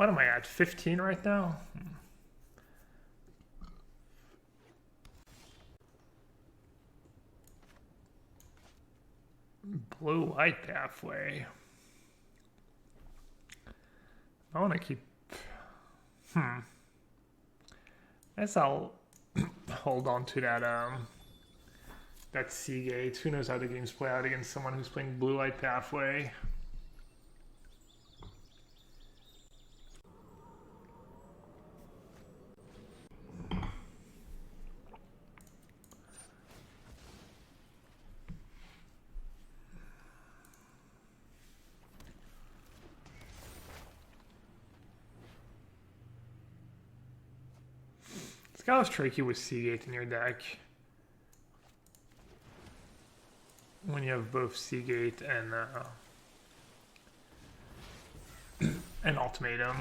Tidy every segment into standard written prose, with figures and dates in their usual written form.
What am I at? 15 right now? Blue-white pathway. I want to keep... I guess I'll hold on to that Seagate. Who knows how the games play out against someone who's playing blue-white pathway. It's kind of tricky with Seagate in your deck. When you have both Seagate and Ultimatum.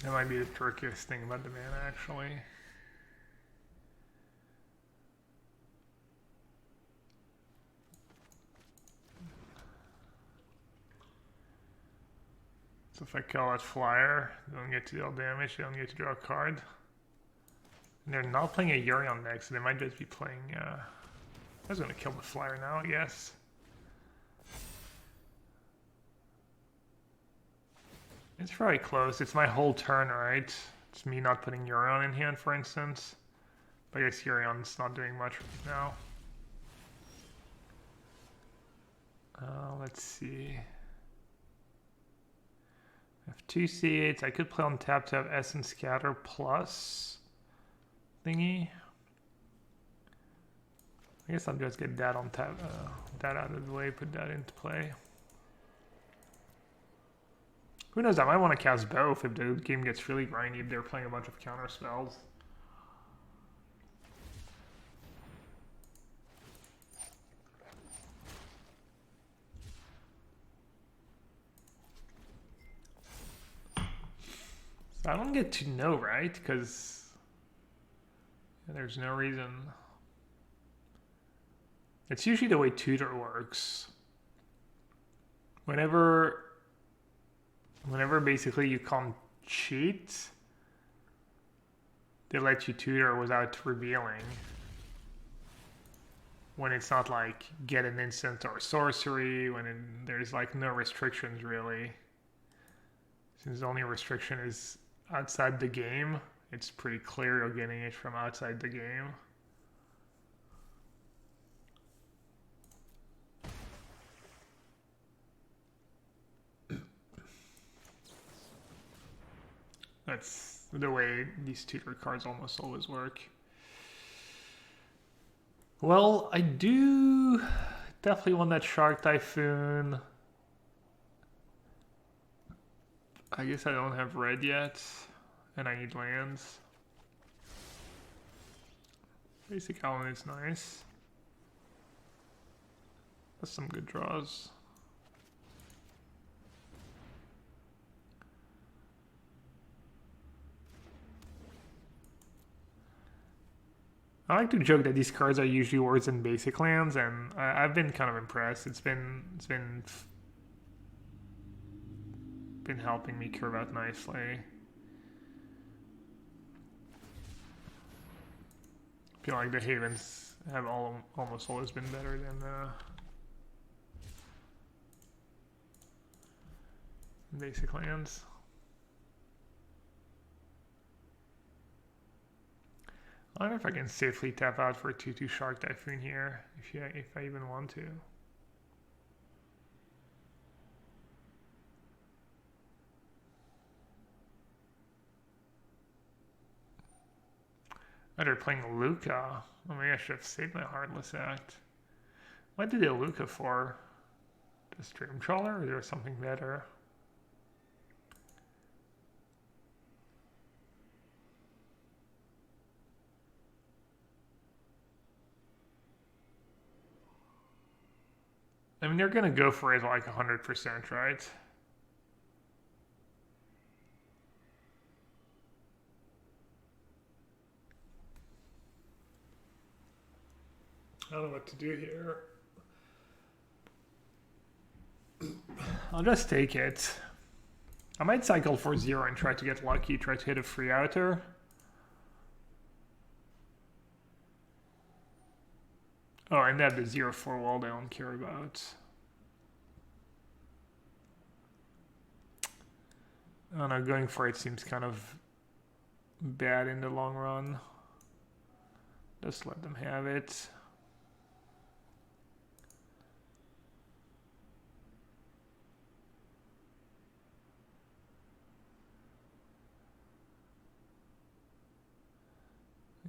That might be the trickiest thing about the mana, actually. So if I kill that flyer, they don't get to deal damage, they don't get to draw a card. And they're not playing a Yorion next, so they might just be playing... I was going to kill the flyer now, I guess. It's very close. It's my whole turn, right? It's me not putting Yorion in hand, for instance. But I guess Yorion's not doing much right now. Let's see. I have 2 C8s. I could play on tap to have Essence Scatter plus thingy. I guess I'll just get that on tap, that out of the way, put that into play. Who knows, I might want to cast both if the game gets really grindy, if they're playing a bunch of counter spells. So I don't get to know, right? Because there's no reason. It's usually the way Tutor works. Whenever basically you can't cheat, they let you tutor without revealing. When it's not like get an instant or sorcery, there's like no restrictions really. Since the only restriction is outside the game, it's pretty clear you're getting it from outside the game. That's the way these tutor cards almost always work. Well, I do definitely want that Shark Typhoon. I guess I don't have red yet, and I need lands. Basic Island is nice. That's some good draws. I like to joke that these cards are usually worse than basic lands, and I've been kind of impressed. It's been helping me curve out nicely. I feel like the Havens have almost always been better than basic lands. I don't know if I can safely tap out for a 2/2 Shark Typhoon here, if I even want to. Oh, they're playing Luca. Oh, maybe I should have saved my Heartless Act. What did they Luca for? The Stream Trawler, or is there something better? I mean, they're gonna go for it like 100%, right? I don't know what to do here. I'll just take it. I might cycle for 0 and try to get lucky, try to hit a free outer. Oh, and they have the 0-4 wall I don't care about. I don't know, going for it seems kind of bad in the long run. Just let them have it.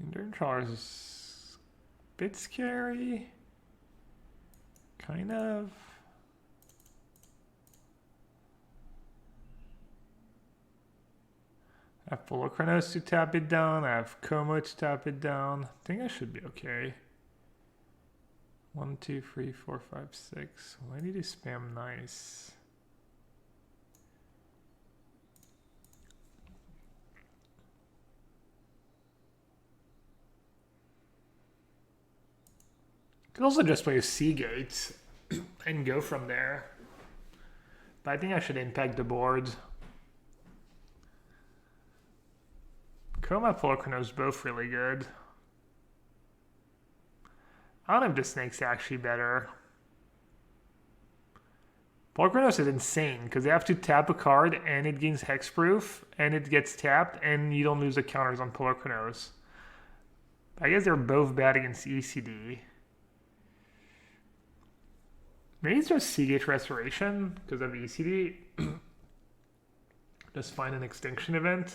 Endurance is a bit scary. Kind of. I have Polochronos to tap it down. I have Como to tap it down. I think I should be okay. 1, 2, 3, 4, 5, 6. Why did you spam nice? Could also just play a Seagate and go from there. But I think I should impact the board. Chroma Polochronos both really good. I don't know if the Snake's actually better. Polochronos is insane because they have to tap a card and it gains hexproof and it gets tapped and you don't lose the counters on Polochronos. I guess they're both bad against ECD. Maybe it's just Seagate Restoration because of ECD. Just find an extinction event.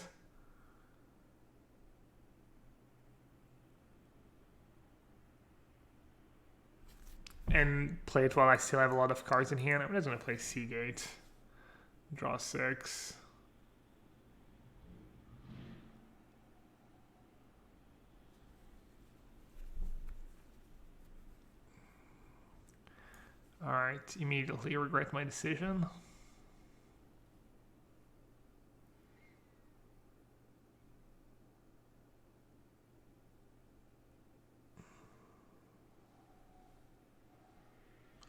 And play it while I still have a lot of cards in hand. I'm just going to play Seagate. Draw 6. Alright, immediately regret my decision.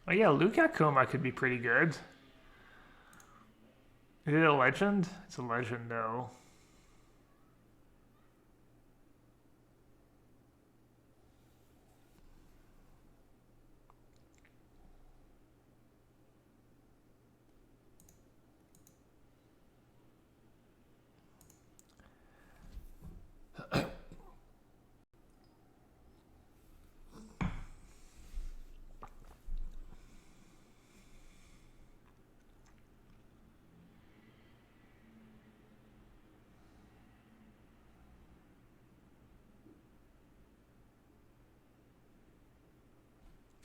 Oh yeah, Luca Coma could be pretty good. Is it a legend? It's a legend though.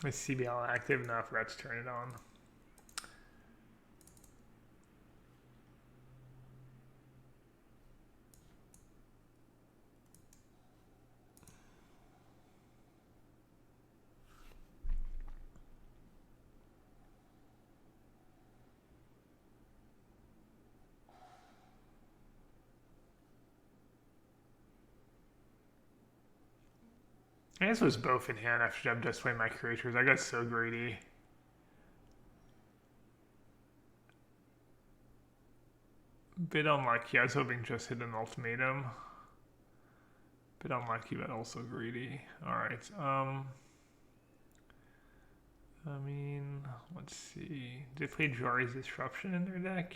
Is CBL active? No, I forgot to turn it on. I guess it was both in hand after I've just played my creatures. I got so greedy. Bit unlucky. I was hoping just hit an ultimatum. Bit unlucky, but also greedy. Alright, I mean, let's see. Did they play Jari's Disruption in their deck?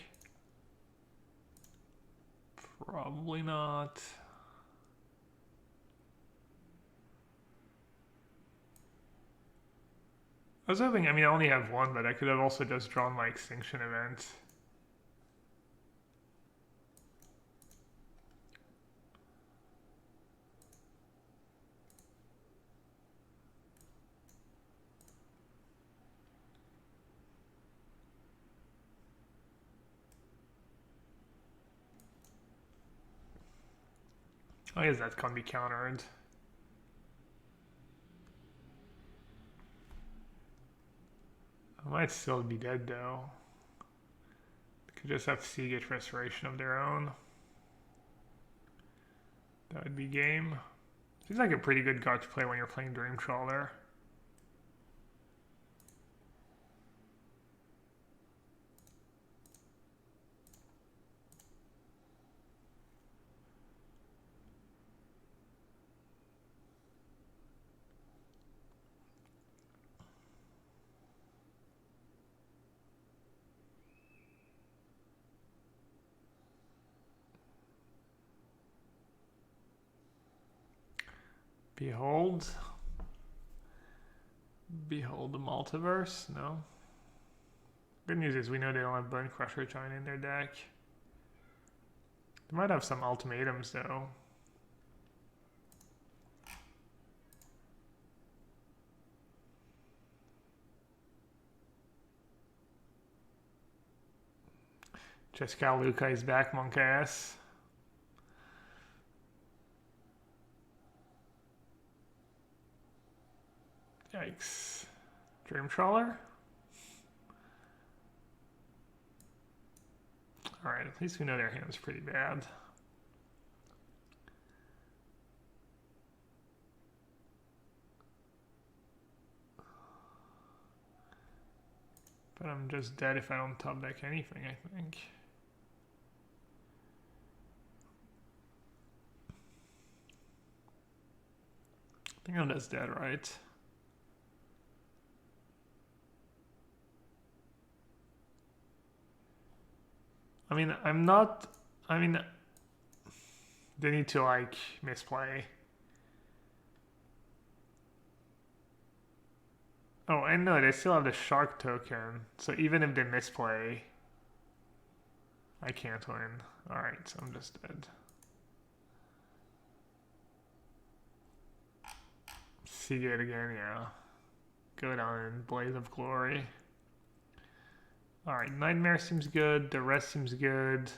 Probably not. I was hoping, I mean, I only have one, but I could have also just drawn my extinction event. I guess that can't be countered. I might still be dead though. They could just have Seagate Restoration of their own. That would be game. Seems like a pretty good card to play when you're playing Dream Trawler. Behold. Behold the multiverse? No. Good news is we know they don't have Bone Crusher Giant in their deck. They might have some ultimatums though. Jessica Luca is back, monk ass. Yikes. Dream Trawler? Alright, at least we know their hand's pretty bad. But I'm just dead if I don't top deck anything, I think. I think I'm just dead, right? I mean, they need to like misplay. Oh, I know, they still have the shark token. So even if they misplay, I can't win. Alright, so I'm just dead. Seagate again, yeah. Go down, Blaze of Glory. Alright, Nightmare seems good, the rest seems good.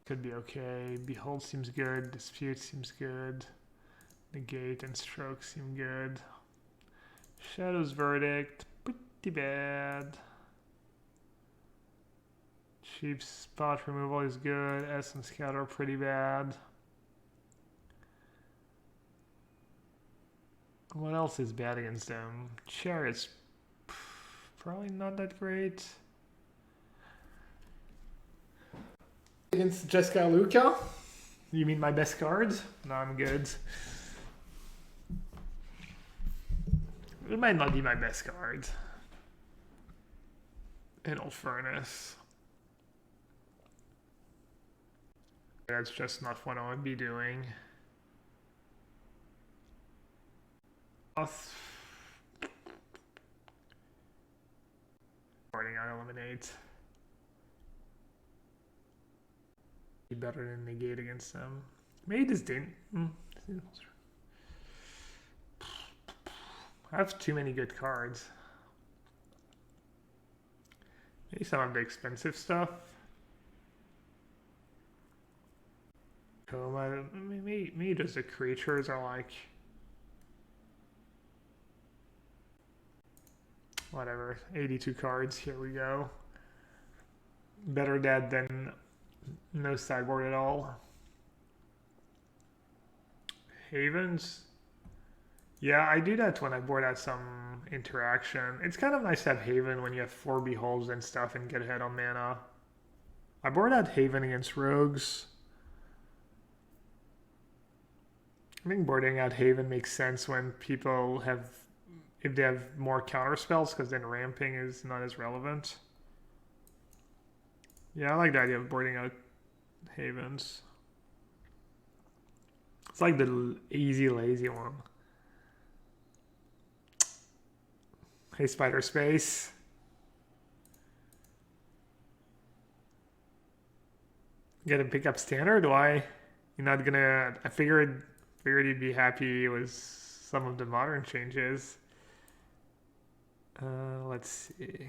Could be okay. Behold seems good, Dispute seems good. Negate and Stroke seem good. Shadow's Verdict, pretty bad. Cheap Spot Removal is good, Essence Scatter pretty bad. What else is bad against them? Chariot's probably not that great. Against Jessica Luca? You mean my best card? No, I'm good. It might not be my best card. It'll furnace. That's just not what I would be doing. I eliminate. Be better than negate against them. Maybe this didn't. I have too many good cards. Maybe some of the expensive stuff. Coma. Maybe just the creatures are like. Whatever. 82 cards. Here we go. Better dead than no sideboard at all. Havens. Yeah, I do that when I board out some interaction. It's kind of nice to have Haven when you have 4 Beholds and stuff and get ahead on mana. I board out Haven against Rogues. I think boarding out Haven makes sense when people have, if they have more counter spells, because then ramping is not as relevant. Yeah, I like the idea of boarding out Havens. It's like the easy, lazy one. Hey, Spider Space. Gonna pick up standard? Why? You're not gonna. I figured you'd be happy with some of the modern changes. Let's see.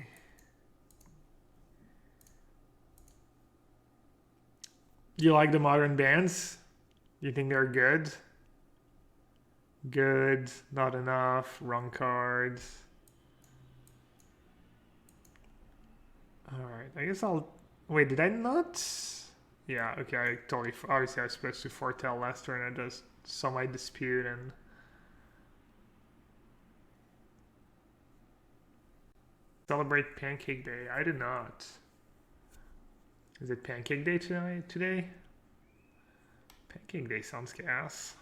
You like the modern bands? You think they're good? Good, not enough, wrong cards. Alright, I guess I'll... Wait, did I not? Yeah, okay, I totally... Obviously, I was supposed to foretell last turn. I just saw my dispute and... Celebrate Pancake Day. I did not. Is it Pancake Day today? Pancake Day sounds gas.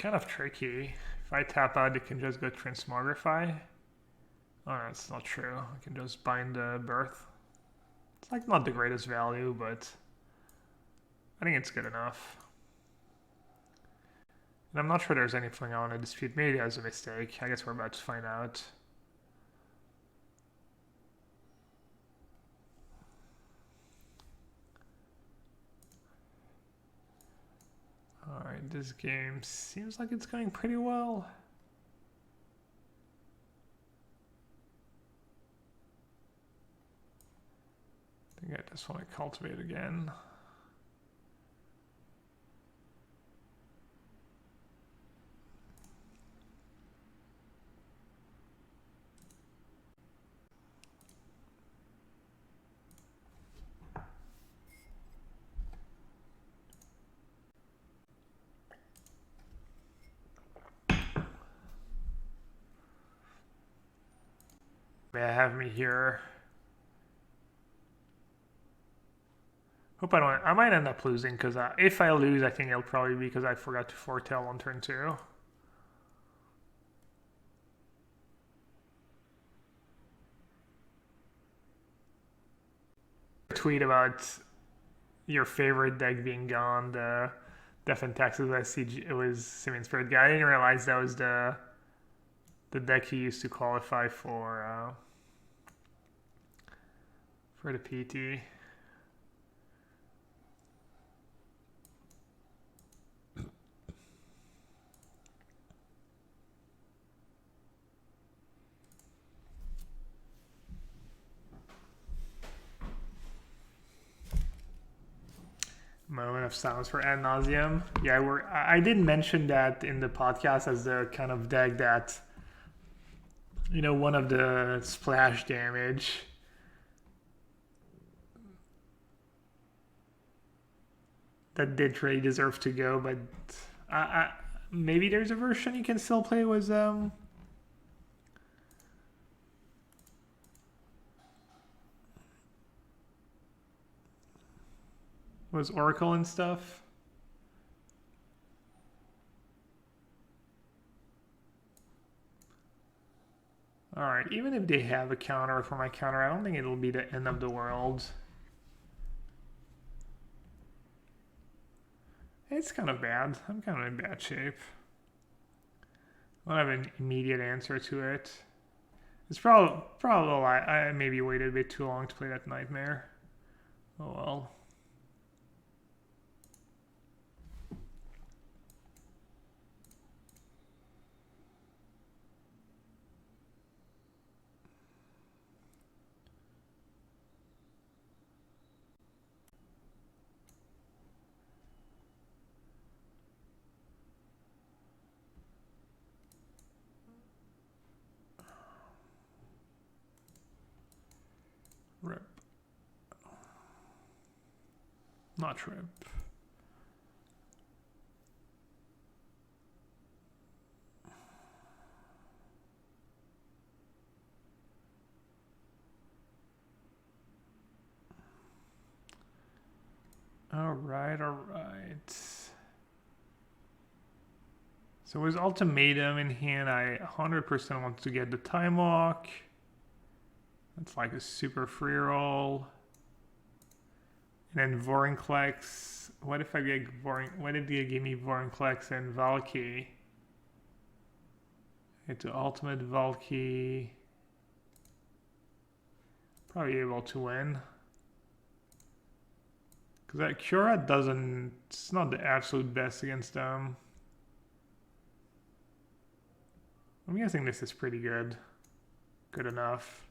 kind of tricky. If I tap out, it can just go transmogrify. Oh, that's not true. I can just bind the birth. It's like not the greatest value, but I think it's good enough. And I'm not sure there's anything I want to dispute. Maybe that was a mistake. I guess we're about to find out. Alright, this game seems like it's going pretty well. I think I just want to cultivate again. May I have me here? Hope I don't. I might end up losing because if I lose, I think it'll probably be because I forgot to foretell on turn 2. Tweet about your favorite deck being gone. The Death and Taxes it was Simian Spirit guy. I didn't realize that was the deck he used to qualify for the PT. Moment of silence for ad nauseum. Yeah, I did mention that in the podcast as the kind of deck that, you know, one of the splash damage that did really deserve to go, but maybe there's a version you can still play with Oracle and stuff. Alright, even if they have a counter for my counter, I don't think it'll be the end of the world. It's kind of bad. I'm kind of in bad shape. I don't have an immediate answer to it. It's probably I maybe waited a bit too long to play that nightmare. Oh well. Rip. Not rip. All right. So with Ultimatum in hand, I 100% want to get the Time Walk. That's like a super free roll. And then Vorinclex. What if I get what if they give me Vorinclex and Valky? Into Ultimate Valky. Probably able to win. Because that Cura it's not the absolute best against them. I'm guessing this is pretty good. Good enough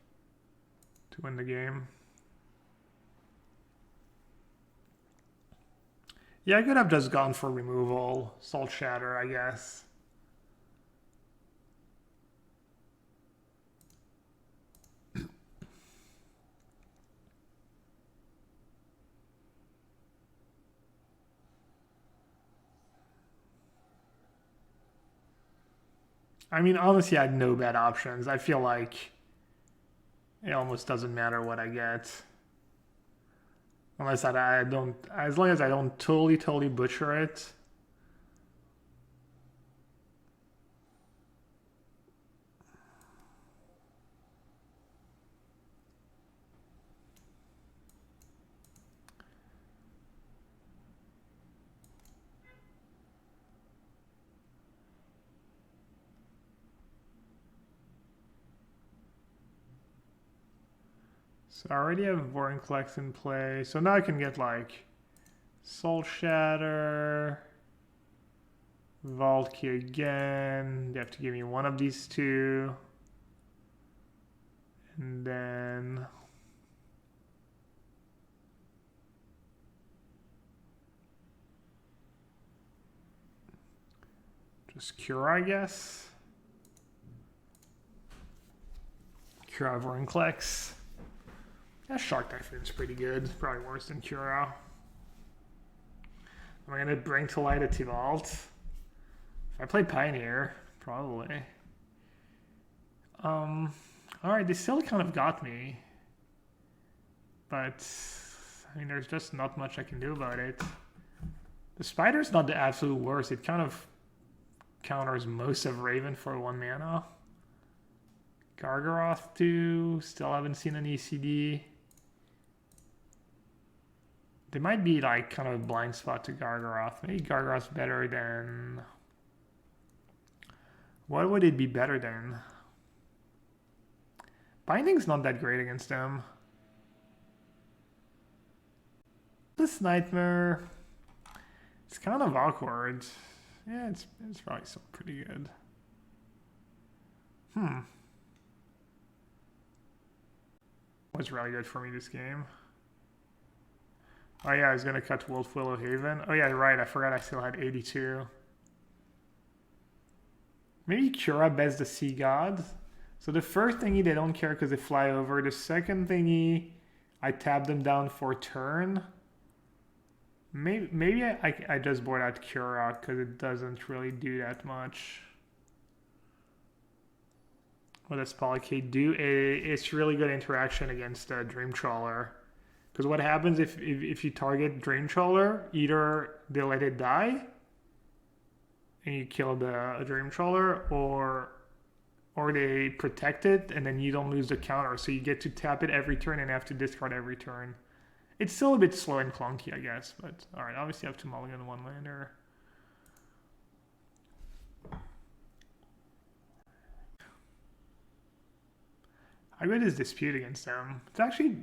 to win the game. Yeah, I could have just gone for removal, Salt Shatter, I guess. I mean, honestly, I had no bad options. I feel like it almost doesn't matter what I get. Unless I don't, as long as I don't totally butcher it. So I already have Vorinclex in play. So now I can get like Soul Shatter, Vault Key again. They have to give me one of these two. And then just Cure, I guess. Cure Vorinclex. That Shark Typhoon's pretty good. Probably worse than Cura. Am I gonna bring to light a T-Vault? If I play Pioneer, probably. Alright, they still kind of got me. But I mean there's just not much I can do about it. The Spider's not the absolute worst. It kind of counters most of Raven for 1 mana. Gargaroth 2, still haven't seen an ECD. They might be like kind of a blind spot to Gargaroth. Maybe Gargaroth's better than... What would it be better than? Binding's not that great against them. This Nightmare... It's kind of awkward. Yeah, it's probably still pretty good. What's really good for me this game? Oh yeah, I was gonna cut Wolf Willow Haven. Oh yeah, right, I forgot I still had 82. Maybe Cura bets the Sea God. So the first thingy, they don't care because they fly over. The second thingy, I tap them down for turn. Maybe I just board out Cura because it doesn't really do that much. What does Polycade do? It's really good interaction against Dream Trawler. Because what happens if you target Dream Trawler, either they let it die and you kill the Dream Trawler, or they protect it and then you don't lose the counter. So you get to tap it every turn and have to discard every turn. It's still a bit slow and clunky, I guess. But alright, obviously I have to mulligan 1-lander. I read his Dispute against them. It's actually...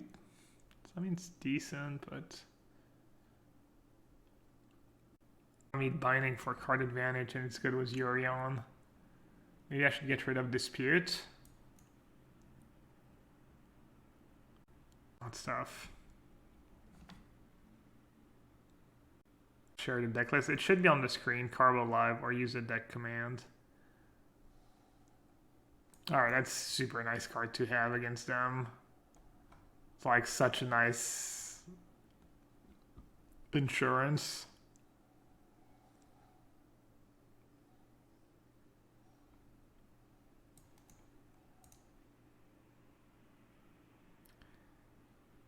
I mean, it's decent, but... I mean, Binding for card advantage, and it's good with Yorion. Maybe I should get rid of Dispute. That stuff. Share the deck list. It should be on the screen, Carnival Live, or use the deck command. Alright, that's super nice card to have against them. It's like such a nice insurance.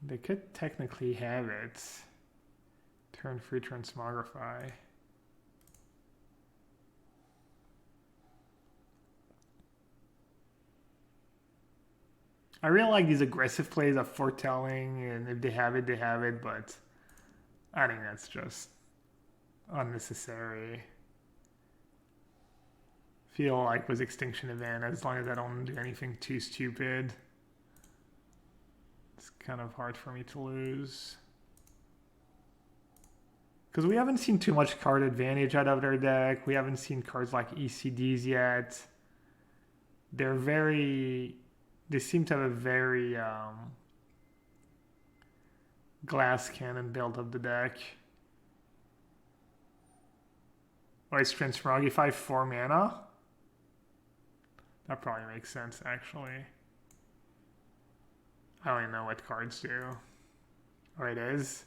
They could technically have it. Turn free transmogrify. I really like these aggressive plays of foretelling, and if they have it, they have it, but I think that's just unnecessary. Feel like with Extinction Event, as long as I don't do anything too stupid, it's kind of hard for me to lose. Because we haven't seen too much card advantage out of their deck. We haven't seen cards like ECDs yet. They're very... They seem to have a very glass cannon build of the deck. Oh, it's Transmogrify 4 mana? That probably makes sense, actually. I don't even know what cards do. Oh, it is?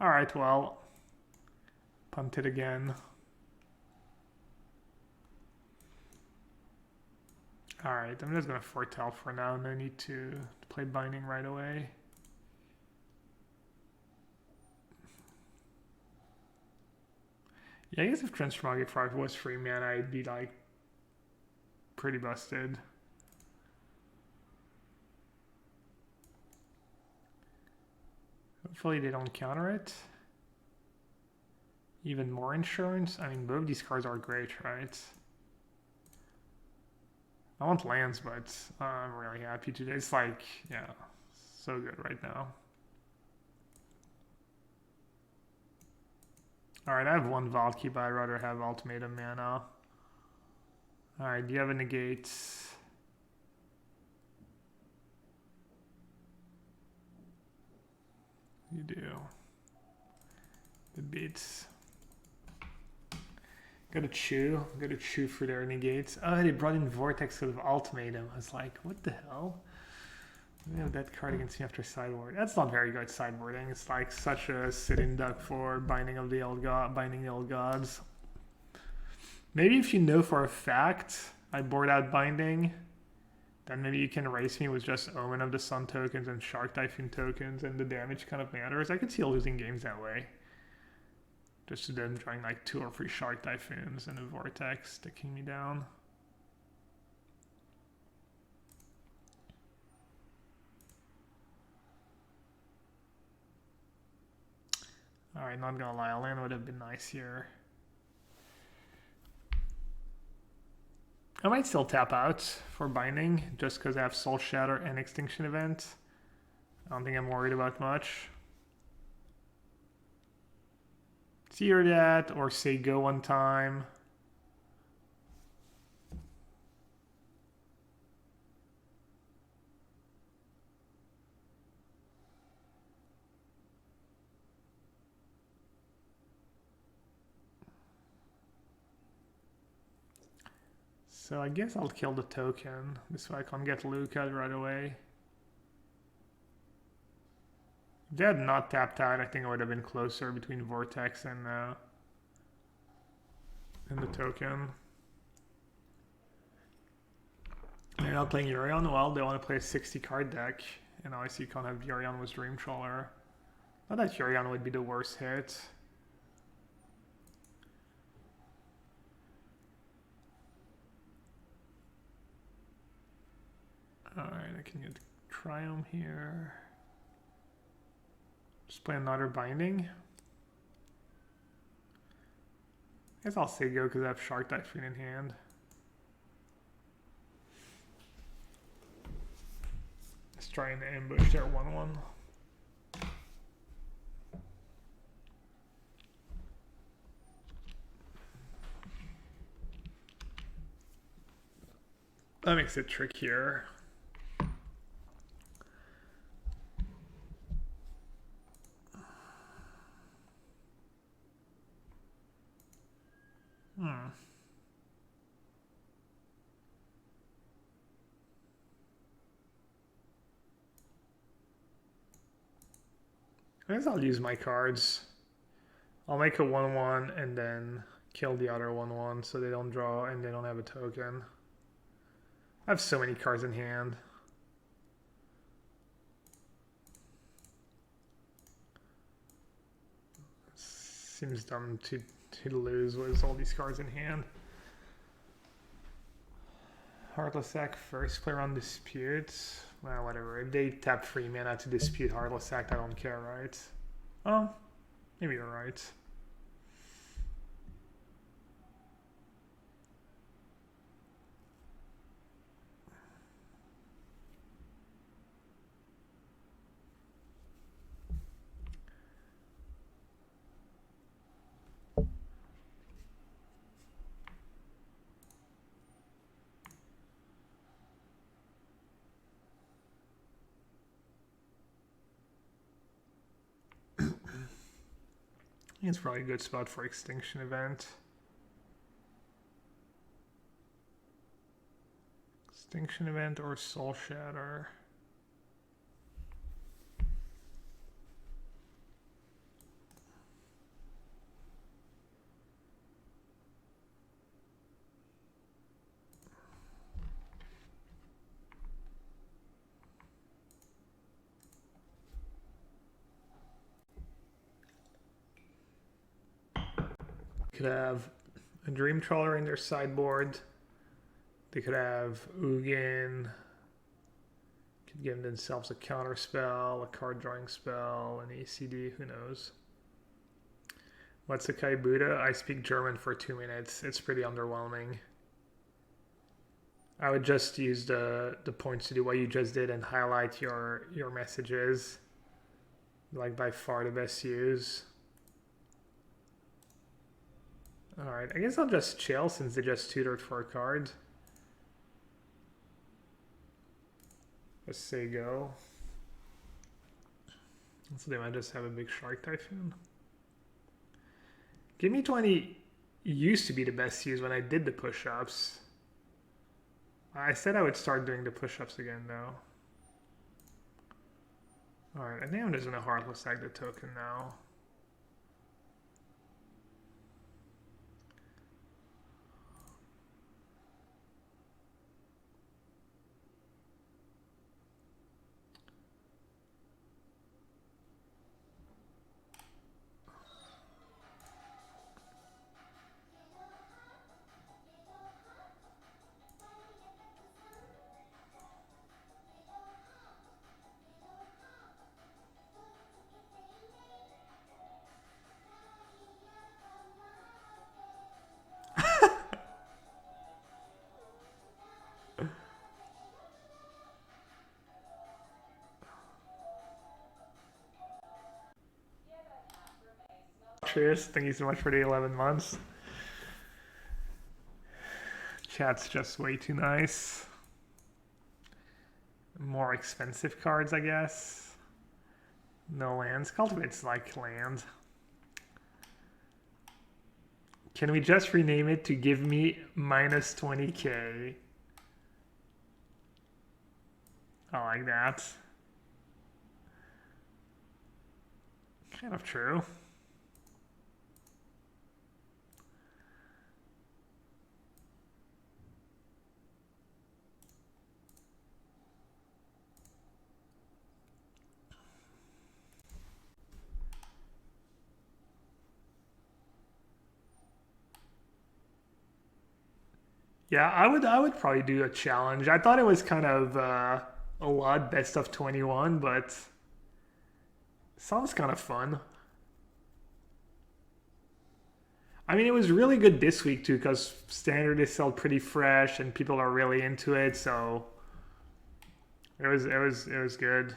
Alright, well. Punt it again. Alright, I'm just going to foretell for now. No need to play Binding right away. Yeah, I guess if Transmogrify was free mana, I'd be like pretty busted. Hopefully they don't counter it. Even more insurance. I mean, both of these cards are great, right? I want lands, but I'm really happy today. It's like, yeah, So good right now. Alright, I have one Valky, but I'd rather have Ultimatum mana. Alright, do you have a negate? You do. The beats. Gotta chew for their negates. Oh, they brought in Vortex with Ultimatum. I was like, what the hell? We have that card against me after sideboard. That's not very good sideboarding. It's like such a sit-in duck for binding the old gods. Maybe if you know for a fact I board out binding, then maybe you can race me with just Omen of the Sun tokens and Shark Typhoon tokens, and the damage kind of matters. I could see losing games that way. Just to them drawing like 2 or 3 Shark Typhoons and a Vortex sticking me down. Alright, not gonna lie, a land would have been nice here. I might still tap out for binding, just because I have Soul Shatter and Extinction Event. I don't think I'm worried about much. It's either that, or say go one time. So I guess I'll kill the token. This way I can get Luca right away. If they had not tapped out, I think I would have been closer between Vortex and the token. They're not playing Yorion. Well, they want to play a 60 card deck. And I see you can't have Yorion with Dreamtrawler. Not that Yorion would be the worst hit. Alright, I can get Triumph here. Just play another binding. I guess I'll say go because I have Shark Typhoon in hand. Let's try and ambush their 1/1. That makes it trickier. I guess I'll use my cards. I'll make a 1/1 and then kill the other 1/1 so they don't draw and they don't have a token. I have so many cards in hand. Seems dumb to lose with all these cards in hand. Heartless Act first, play around Dispute. Well, whatever. If they tap 3 mana to Dispute Heartless Act, I don't care, right? Oh, maybe you're right. It's probably a good spot for Extinction Event. Extinction Event or Soul Shatter. Could have a Dream Trawler in their sideboard. They could have Ugin. Could give themselves a counter spell, a card drawing spell, an ACD, who knows. What's a Kaibuda? I speak German for 2 minutes. It's pretty underwhelming. I would just use the points to do what you just did and highlight your messages. Like by far the best use. Alright, I guess I'll just chill since they just tutored for a card. Let's say go. So they might just have a big Shark Typhoon. Give me 20 used to be the best use when I did the push-ups. I said I would start doing the push-ups again though. Alright, I think I'm just gonna Heartless Act the token now. Cheers, thank you so much for the 11 months. Chat's just way too nice. More expensive cards, I guess. No lands. Cultivate's like land. Can we just rename it to give me minus 20k? I like that. Kind of true. Yeah, I would probably do a challenge. I thought it was kind of a lot best of 21, but sounds kind of fun. I mean, it was really good this week too, because standard is still pretty fresh and people are really into it, so it was good.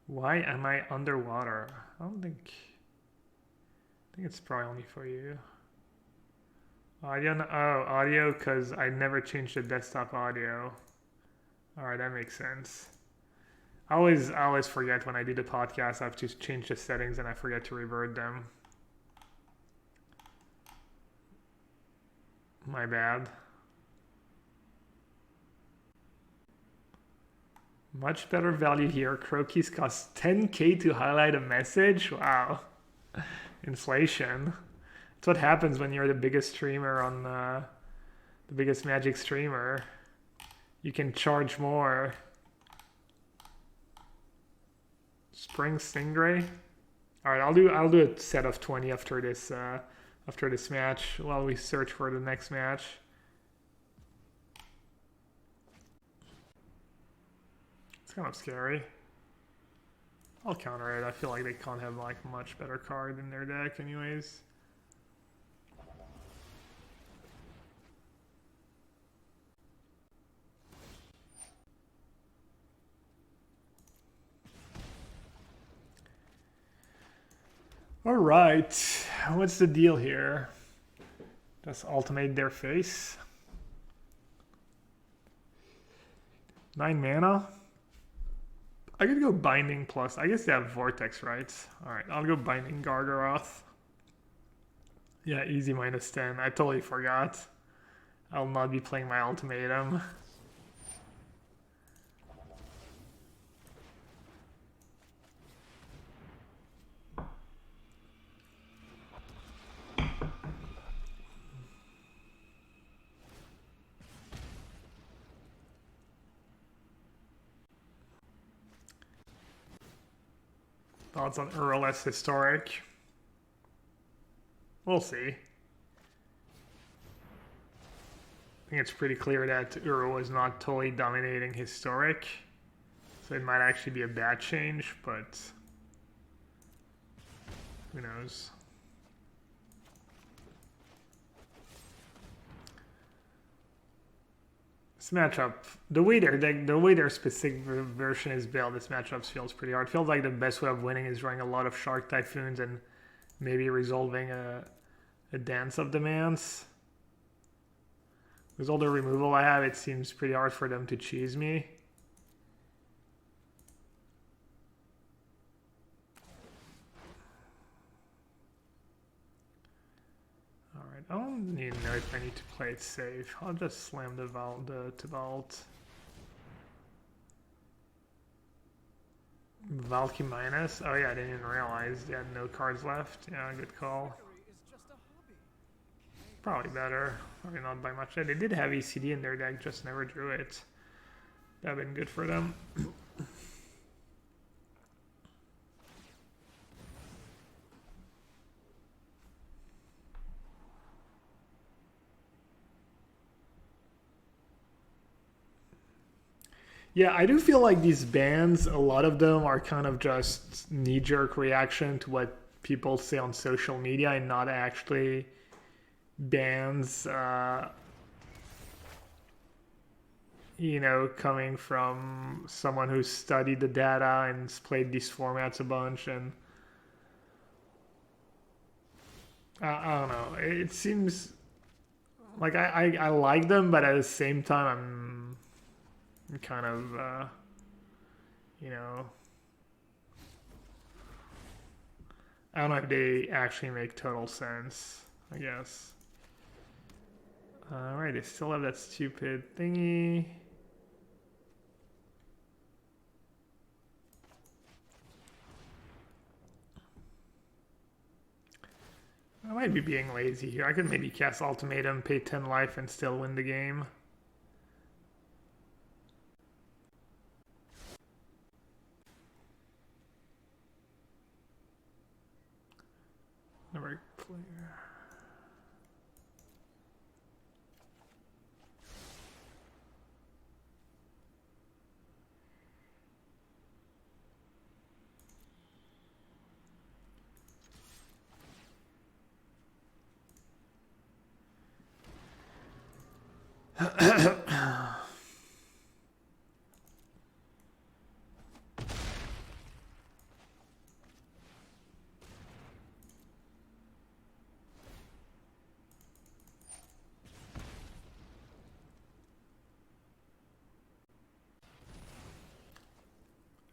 Why am I underwater? I don't think. I think it's probably only for you. Audio, oh, audio, because I never changed the desktop audio. Alright, that makes sense. I always forget when I do the podcast, I have to change the settings and I forget to revert them. My bad. Much better value here. Croakies cost 10k to highlight a message? Wow. Inflation. That's what happens when you're the biggest streamer on the biggest Magic streamer. You can charge more. Spring Stingray. All right, I'll do a set of 20 after this match while we search for the next match. It's kind of scary. I'll counter it. I feel like they can't have like much better card in their deck anyways. All right, what's the deal here? Just ultimate their face. 9 mana. I could go Binding plus. I guess they have Vortex, right? All right, I'll go Binding Gargaroth. Yeah, easy minus 10. I totally forgot. I'll not be playing my Ultimatum. Thoughts on Urless Historic? We'll see. I think it's pretty clear that Uro is not totally dominating Historic. So it might actually be a bad change, but who knows. This matchup, the way their specific version is built, this matchup feels pretty hard. Feels like the best way of winning is running a lot of Shark Typhoons and maybe resolving a dance of demands. With all the removal I have, it seems pretty hard for them to cheese me. Alright, I don't even know if I need to play it safe. I'll just slam the vault. Valky minus? Oh yeah, I didn't even realize they had no cards left. Yeah, good call. Probably better. Probably not by much. They did have ECD in their deck, just never drew it. That'd been good for them. Yeah, I do feel like these bans, a lot of them are kind of just knee-jerk reaction to what people say on social media and not actually bans, you know, coming from someone who's studied the data and played these formats a bunch. And I don't know, it seems like I like them, but at the same time I'm kind of, you know, I don't know if they actually make total sense, I guess. Alright, they still have that stupid thingy. I might be being lazy here. I could maybe cast Ultimatum, pay 10 life, and still win the game. Never clear.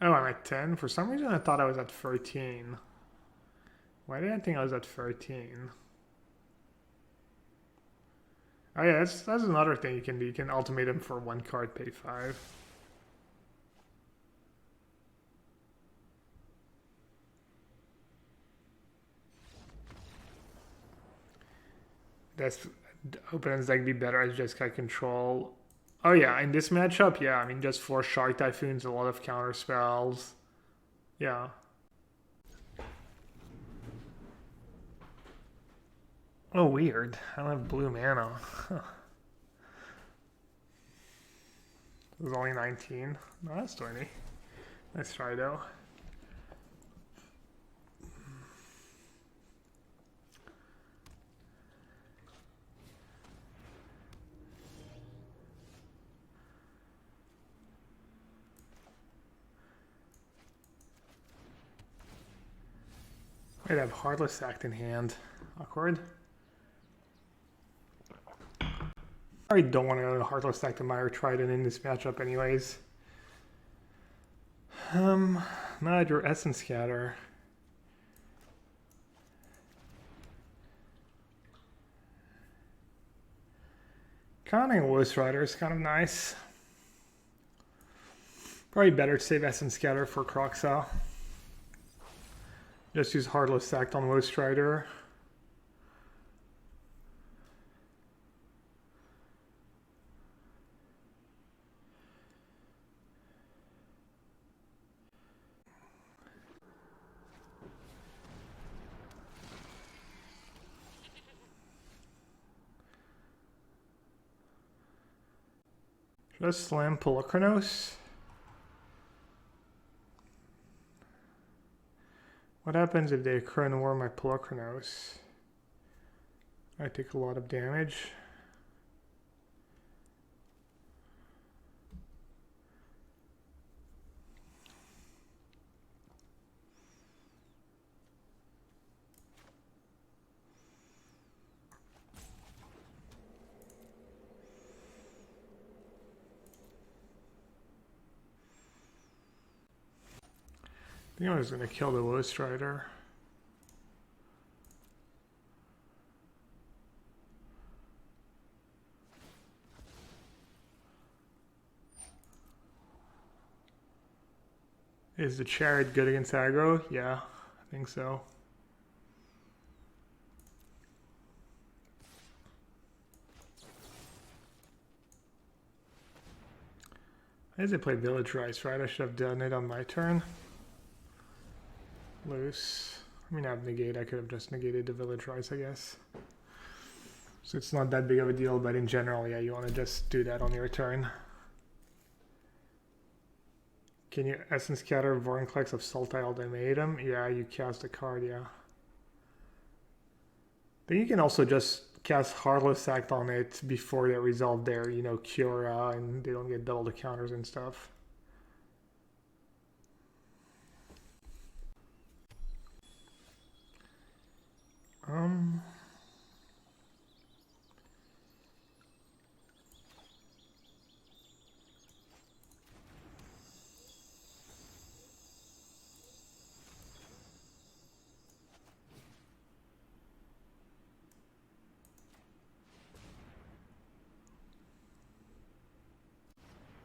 Oh, I'm at 10? For some reason I thought I was at 13. Why did I think I was at 13? Oh yeah, that's another thing you can do. You can ultimatum for 1 card, pay 5. That's opponent's deck be better as just got control. Oh yeah, in this matchup, yeah, I mean just 4 Shark Typhoons, a lot of counter spells. Yeah. Oh, weird. I don't have blue mana. It was only 19. No, that's 20. Nice try, though. I'd have Heartless Act in hand. Awkward. I don't want to Heartless Act to Mire Trident in this matchup anyways. Now I drew Essence Scatter. Counting Ghost Rider is kind of nice. Probably better to save Essence Scatter for Croxel. Just use Heartless Act on Ghost Rider. Just slam Polochronos. What happens if they Chron War my Polochronos? I take a lot of damage. think I was gonna kill the Woe Strider. Is the Chariot good against aggro? Yeah, I think so. I guess I played Village Rise, right? I should have done it on my turn. Loose. I mean, I have negate. I could have just negated the Village Rise, I guess. So it's not that big of a deal, but in general, yeah, you want to just do that on your turn. Can you Essence Scatter Vorinclex of Sultai Ultimatum? Yeah, you cast a card, yeah. Then you can also just cast Heartless Act on it before they resolve their, you know, Cura, and they don't get double the counters and stuff.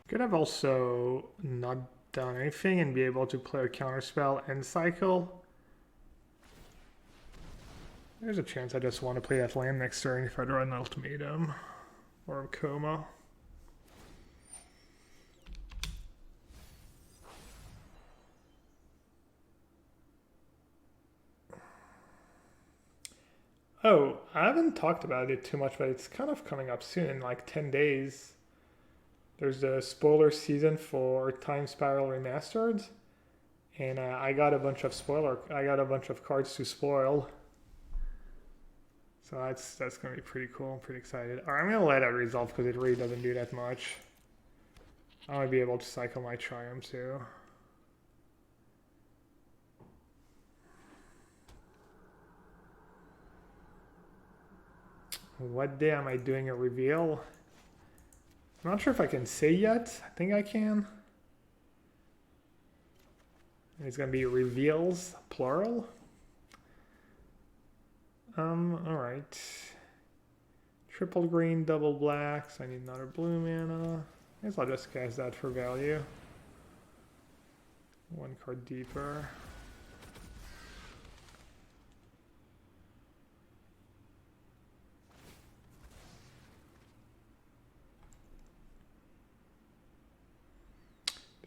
Could have also not done anything and be able to play a counterspell and cycle. There's a chance I just want to play that land next turn if I draw an Ultimatum or a Coma. Oh, I haven't talked about it too much, but it's kind of coming up soon, in like 10 days. There's the spoiler season for Time Spiral Remastered, and I got a bunch of cards to spoil. So that's gonna be pretty cool. I'm pretty excited. All right, I'm gonna let that resolve because it really doesn't do that much. I want to be able to cycle my Triumph too. What day am I doing a reveal? I'm not sure if I can say yet. I think I can. It's gonna be reveals, plural. Alright. Triple green, double black, so I need another blue mana. I guess I'll just cast that for value. One card deeper.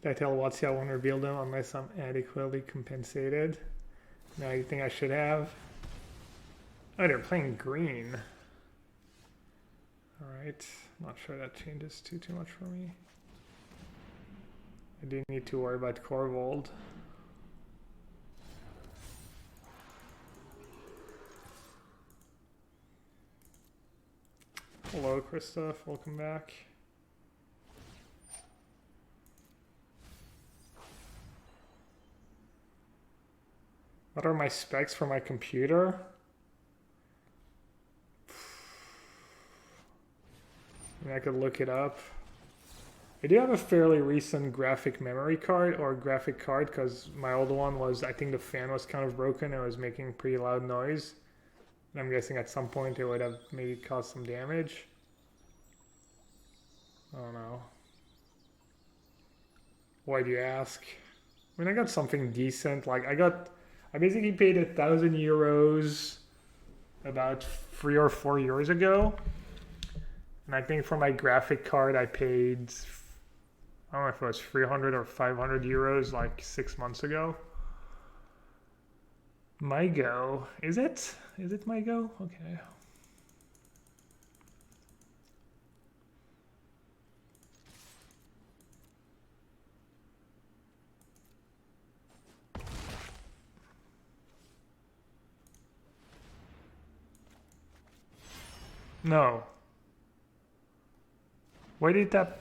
Did I tell Watsy I won't reveal them unless I'm adequately compensated? No, you think I should have? Oh, they're playing green. Alright, not sure that changes too much for me. I do need to worry about Corvold. Hello, Christoph, welcome back. What are my specs for my computer? I mean, I could look it up. I do have a fairly recent graphic memory card or graphic card because my old one was, I think the fan was kind of broken and was making pretty loud noise. And I'm guessing at some point it would have maybe caused some damage. I don't know. Why do you ask? I mean, I got something decent. Like I basically paid €1,000 about 3 or 4 years ago. And I think for my graphic card, I paid, I don't know if it was 300 or 500 euros like 6 months ago. My go. Is it? Is it my go? Okay. No. Why did that?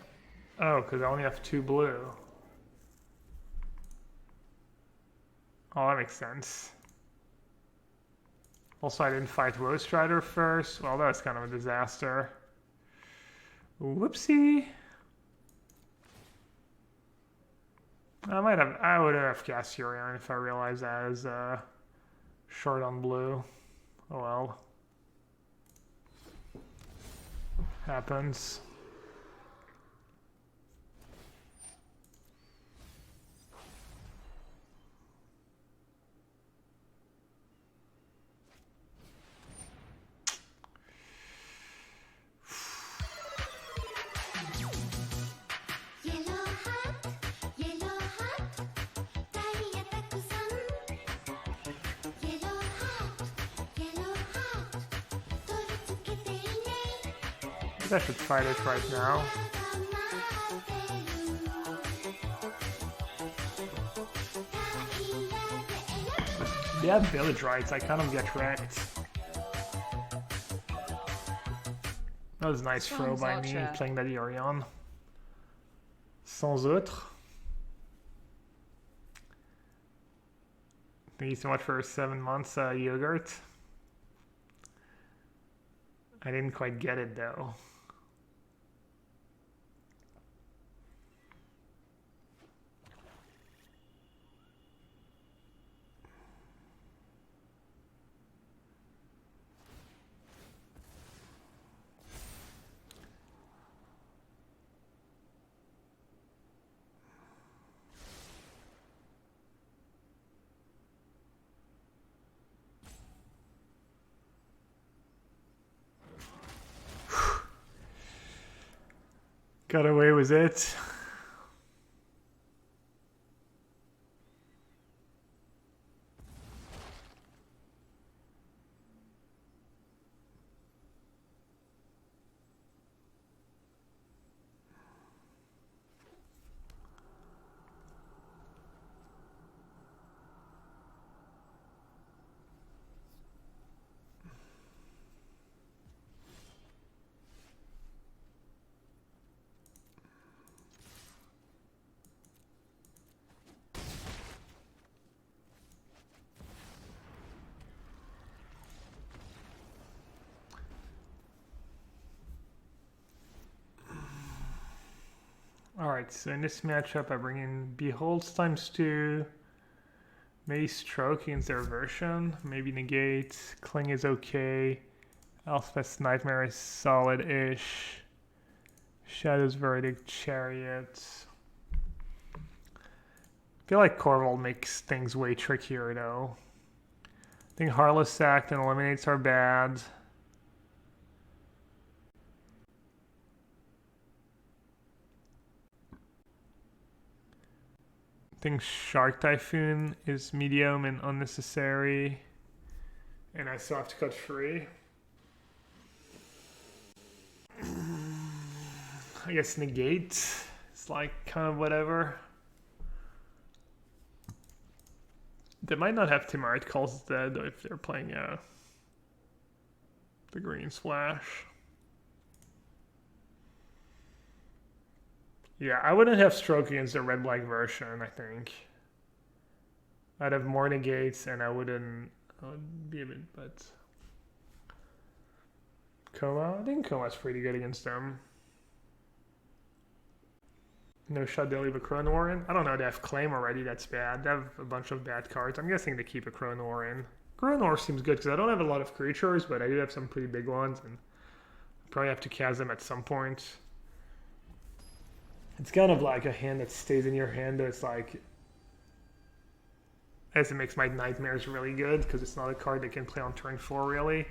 Oh, because I only have 2 blue. Oh, that makes sense. Also, I didn't fight Woe Strider first. Well, that was kind of a disaster. Whoopsie. I would have cast Yorion if I realized I was short on blue. Oh well. Happens. I think I should try this right now. They have village rights, I kind of get wrecked. That was a nice throw by me, playing that Yorion. Sans outre. Thank you so much for 7 months, yogurt. I didn't quite get it though. Got away with it. Alright, so in this matchup I bring in Beholds ×2, maybe Stroke against their version, maybe Negate, Cling is okay, Elspeth's Nightmare is solid-ish, Shadow's Verdict, Chariot. I feel like Corval makes things way trickier though. I think Heartless Sacked and Eliminates are bad. I think Shark Typhoon is medium and unnecessary. And I still have to cut free. I guess Negate is like kind of whatever. They might not have Timurite Calls dead if they're playing the green splash. Yeah, I wouldn't have Stroke against the red-black version, I think. I'd have more negates and I would be a bit, but... Coma? I think Coma's pretty good against them. No shot, they'll leave a Chrono War in. I don't know, they have Claim already, that's bad. They have a bunch of bad cards. I'm guessing they keep a Chrono War in. Chrono War seems good because I don't have a lot of creatures, but I do have some pretty big ones, and I probably have to cast them at some point. It's kind of like a hand that stays in your hand, it's like... As it makes my Nightmares really good, because it's not a card that can play on turn 4, really.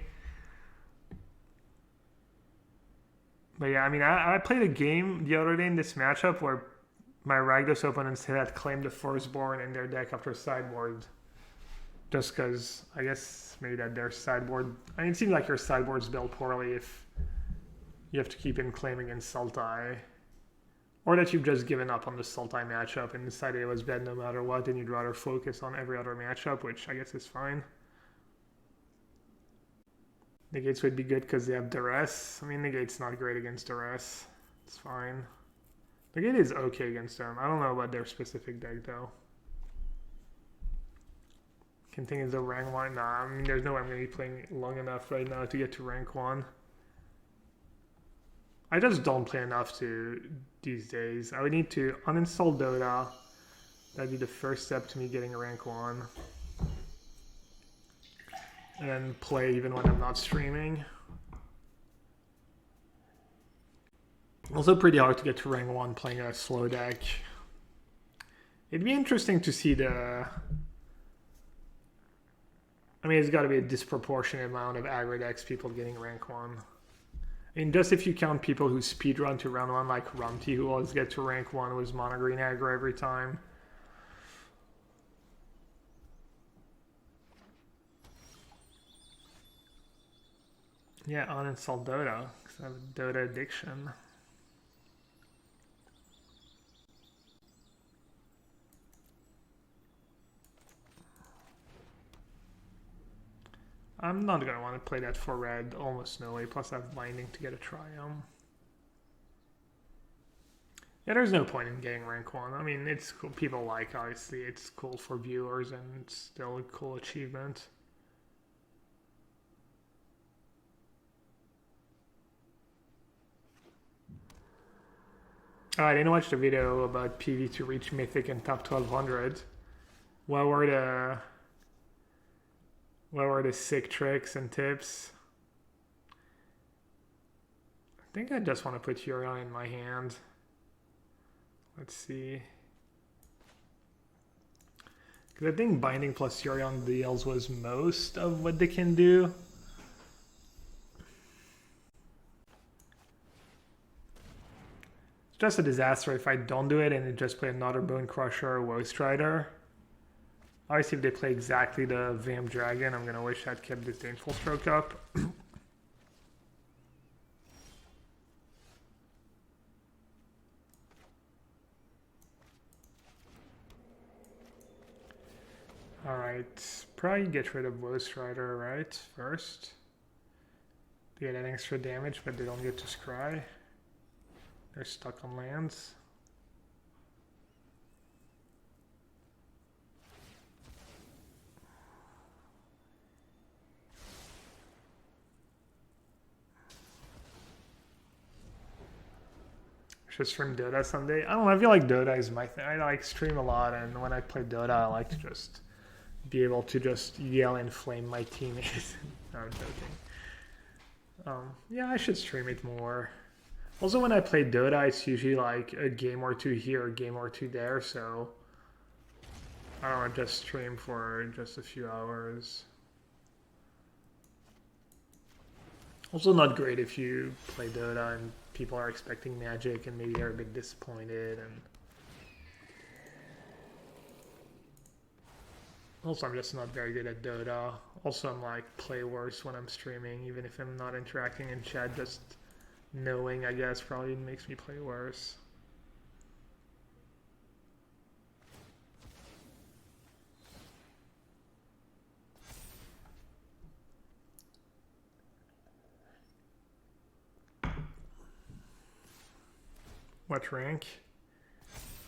But yeah, I mean, I played a game the other day in this matchup where my Rakdos opponents had claimed the Firstborn in their deck after sideboard. Just because, I guess, maybe that their sideboard... I mean, it seems like your sideboard's built poorly if you have to keep in claim against Sultai. Or that you've just given up on the Sultai matchup and decided it was bad no matter what, and you'd rather focus on every other matchup, which I guess is fine. Negates would be good because they have Duress. I mean, Negate's not great against Duress. It's fine. Negate is okay against them. I don't know about their specific deck, though. Continues the rank 1. Nah, I mean, there's no way I'm going to be playing long enough right now to get to rank 1. I just don't play enough these days. I would need to uninstall Dota, That'd be the first step to me getting rank 1. And then play even when I'm not streaming. Also pretty hard to get to rank 1 playing a slow deck. It'd be interesting to see the... I mean, it's got to be a disproportionate amount of aggro decks people getting rank 1. I mean, just if you count people who speedrun to round 1, like Rumty, who always get to rank 1 with mono green aggro every time. Yeah, uninstall Dota, because I have a Dota addiction. I'm not going to want to play that for red, almost no way, plus I have binding to get a Triumph. Yeah, there's no point in getting rank 1. I mean, it's cool. People like, obviously, it's cool for viewers, and it's still a cool achievement. I didn't watch the video about PV to reach Mythic and top 1200. What were the sick tricks and tips? I think I just want to put Yorion in my hand. Let's see. Because I think binding plus Yorion deals was most of what they can do. It's just a disaster if I don't do it and they just play another Bone Crusher or Woe Strider. Obviously, if they play exactly the Vamp Dragon, I'm going to wish I'd kept Disdainful Stroke up. Alright, probably get rid of Woe Strider, right, first. They get that extra damage, but they don't get to scry. They're stuck on lands. Should stream Dota someday. I don't know, I feel like Dota is my thing. I like stream a lot, and when I play Dota, I like to just be able to just yell and flame my teammates. No, I'm joking. Yeah, I should stream it more. Also, when I play Dota, it's usually like a game or two here, a game or two there, so I don't want to just stream for just a few hours. Also not great if you play Dota and people are expecting magic and maybe they're a bit disappointed. And also, I'm just not very good at Dota. Also, I'm like play worse when I'm streaming, even if I'm not interacting in chat. Just knowing, I guess, probably makes me play worse. What rank?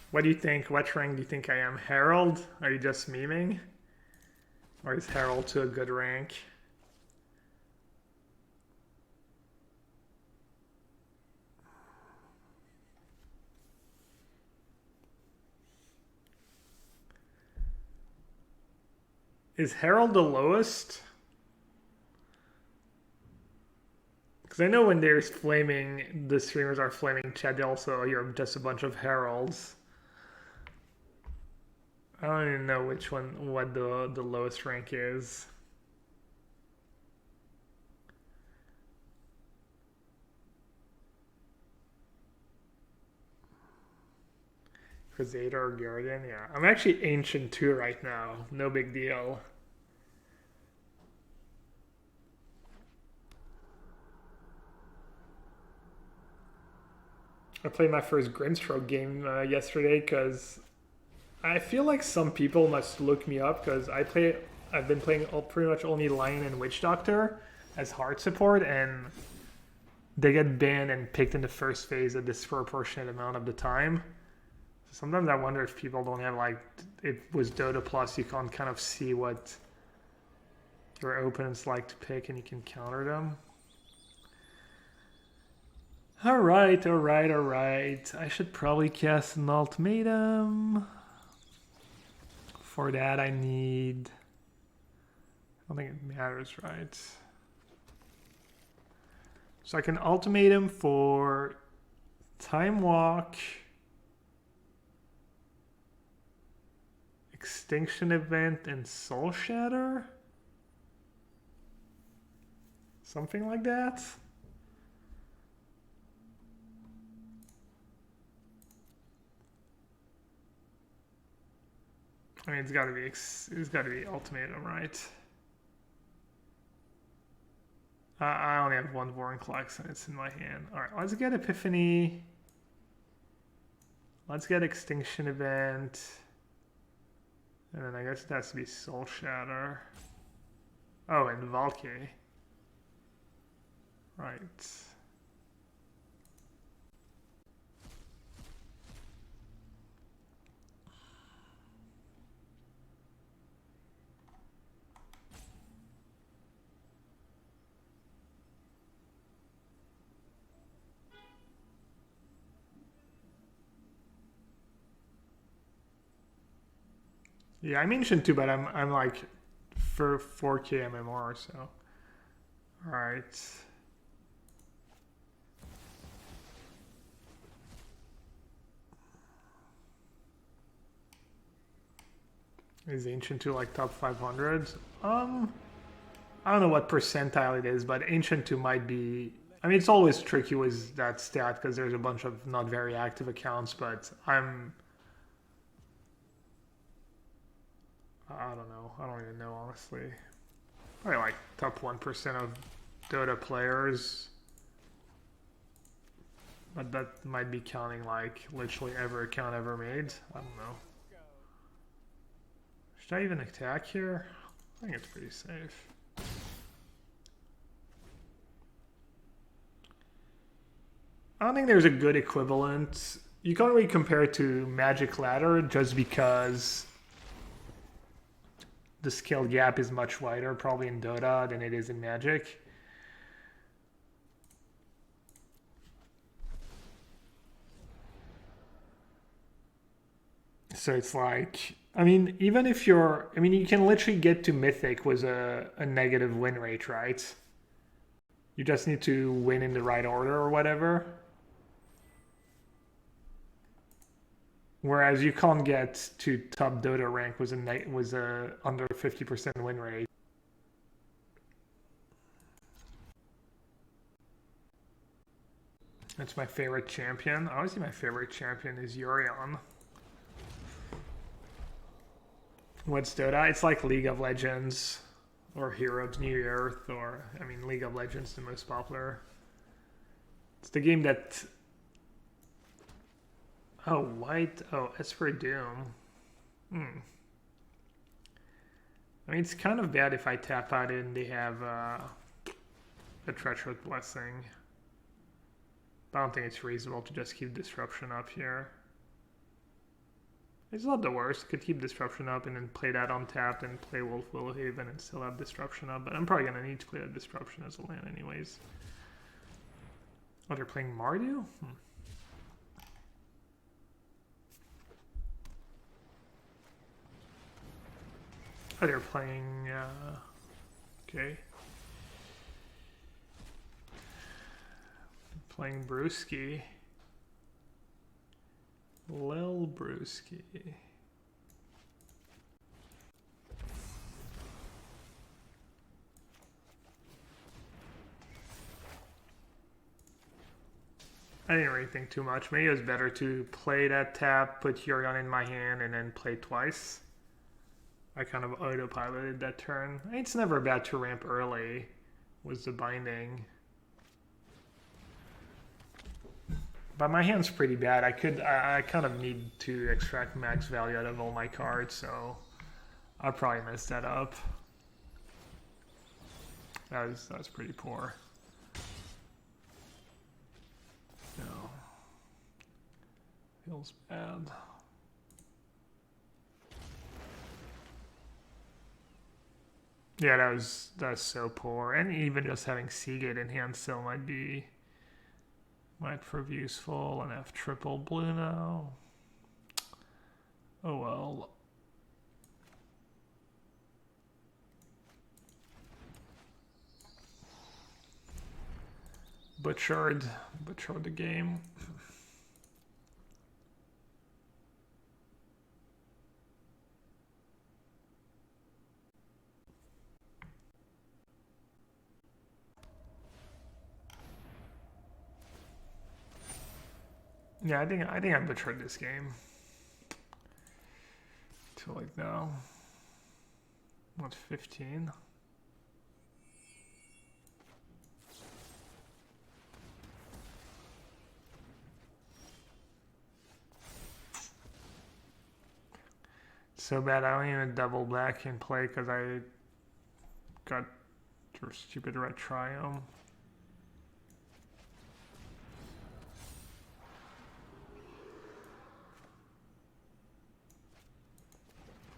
What do you think? What rank do you think I am? Herald? Are you just memeing? Or is Herald to a good rank? Is Herald the lowest? Because I know when there's flaming, the streamers are flaming chat, they also hear just a bunch of Heralds. I don't even know which one, what the lowest rank is. Crusader or Guardian, yeah. I'm actually Ancient 2 right now, no big deal. I played my first Grimstroke game yesterday because I feel like some people must look me up because I've been playing pretty much only Lion and Witch Doctor as hard support, and they get banned and picked in the first phase a disproportionate amount of the time. So sometimes I wonder if people don't have, like, it was Dota Plus, you can kind of see what your opponents like to pick and you can counter them. Alright. I should probably cast an Ultimatum. for that I need... I don't think it matters, right? So I can Ultimatum for Time Walk, Extinction Event, and Soul Shatter? Something like that? I mean, it's got to be Ultimatum, right? I only have one Vorinclex and it's in my hand. All right, let's get Epiphany. Let's get Extinction Event. And then I guess it has to be Soul Shatter. Oh, and Valky. Right. Yeah, I'm ancient too, but I'm like for 4K MMR, so. Alright. Is Ancient 2 like top 500? I don't know what percentile it is, but Ancient 2 might be... I mean, it's always tricky with that stat because there's a bunch of not very active accounts, but I don't know. I don't even know, honestly. Probably like top 1% of Dota players. But that might be counting like literally every account ever made. I don't know. Should I even attack here? I think it's pretty safe. I don't think there's a good equivalent. You can't really compare it to Magic Ladder just because the skill gap is much wider probably in Dota than it is in Magic. So it's like, I mean, even if you're, I mean, you can literally get to Mythic with a negative win rate, right? You just need to win in the right order or whatever. Whereas you can't get to top Dota rank with a under 50% win rate. That's my favorite champion. Obviously my favorite champion is Yorion. What's Dota? It's like League of Legends or Heroes New Earth, or I mean League of Legends, the most popular. It's the game that... Oh, white. Oh, Esper Doom. I mean, it's kind of bad if I tap out and they have a Treacherous Blessing. But I don't think it's reasonable to just keep Disruption up here. It's not the worst. Could keep Disruption up and then play that untapped and play Wolf Willowhaven and still have Disruption up. But I'm probably going to need to play that Disruption as a land anyways. Oh, they're playing Mardu? Oh, they're playing... okay. Playing Brewski. Lil Brewski. I didn't really think too much. Maybe it was better to play that tap, put Yorion in my hand, and then play twice. I kind of autopiloted that turn. It's never bad to ramp early with the binding. But my hand's pretty bad. I kind of need to extract max value out of all my cards, so I'll probably mess that up. That was pretty poor. No. Feels bad. Yeah, that's so poor. And even just having Seagate in hand still might prove useful, and have triple blue now. Oh well. butchered the game. Yeah, I think I butchered this game. To like now. What, 15? So bad I don't even double back in play because I got stupid red triumph.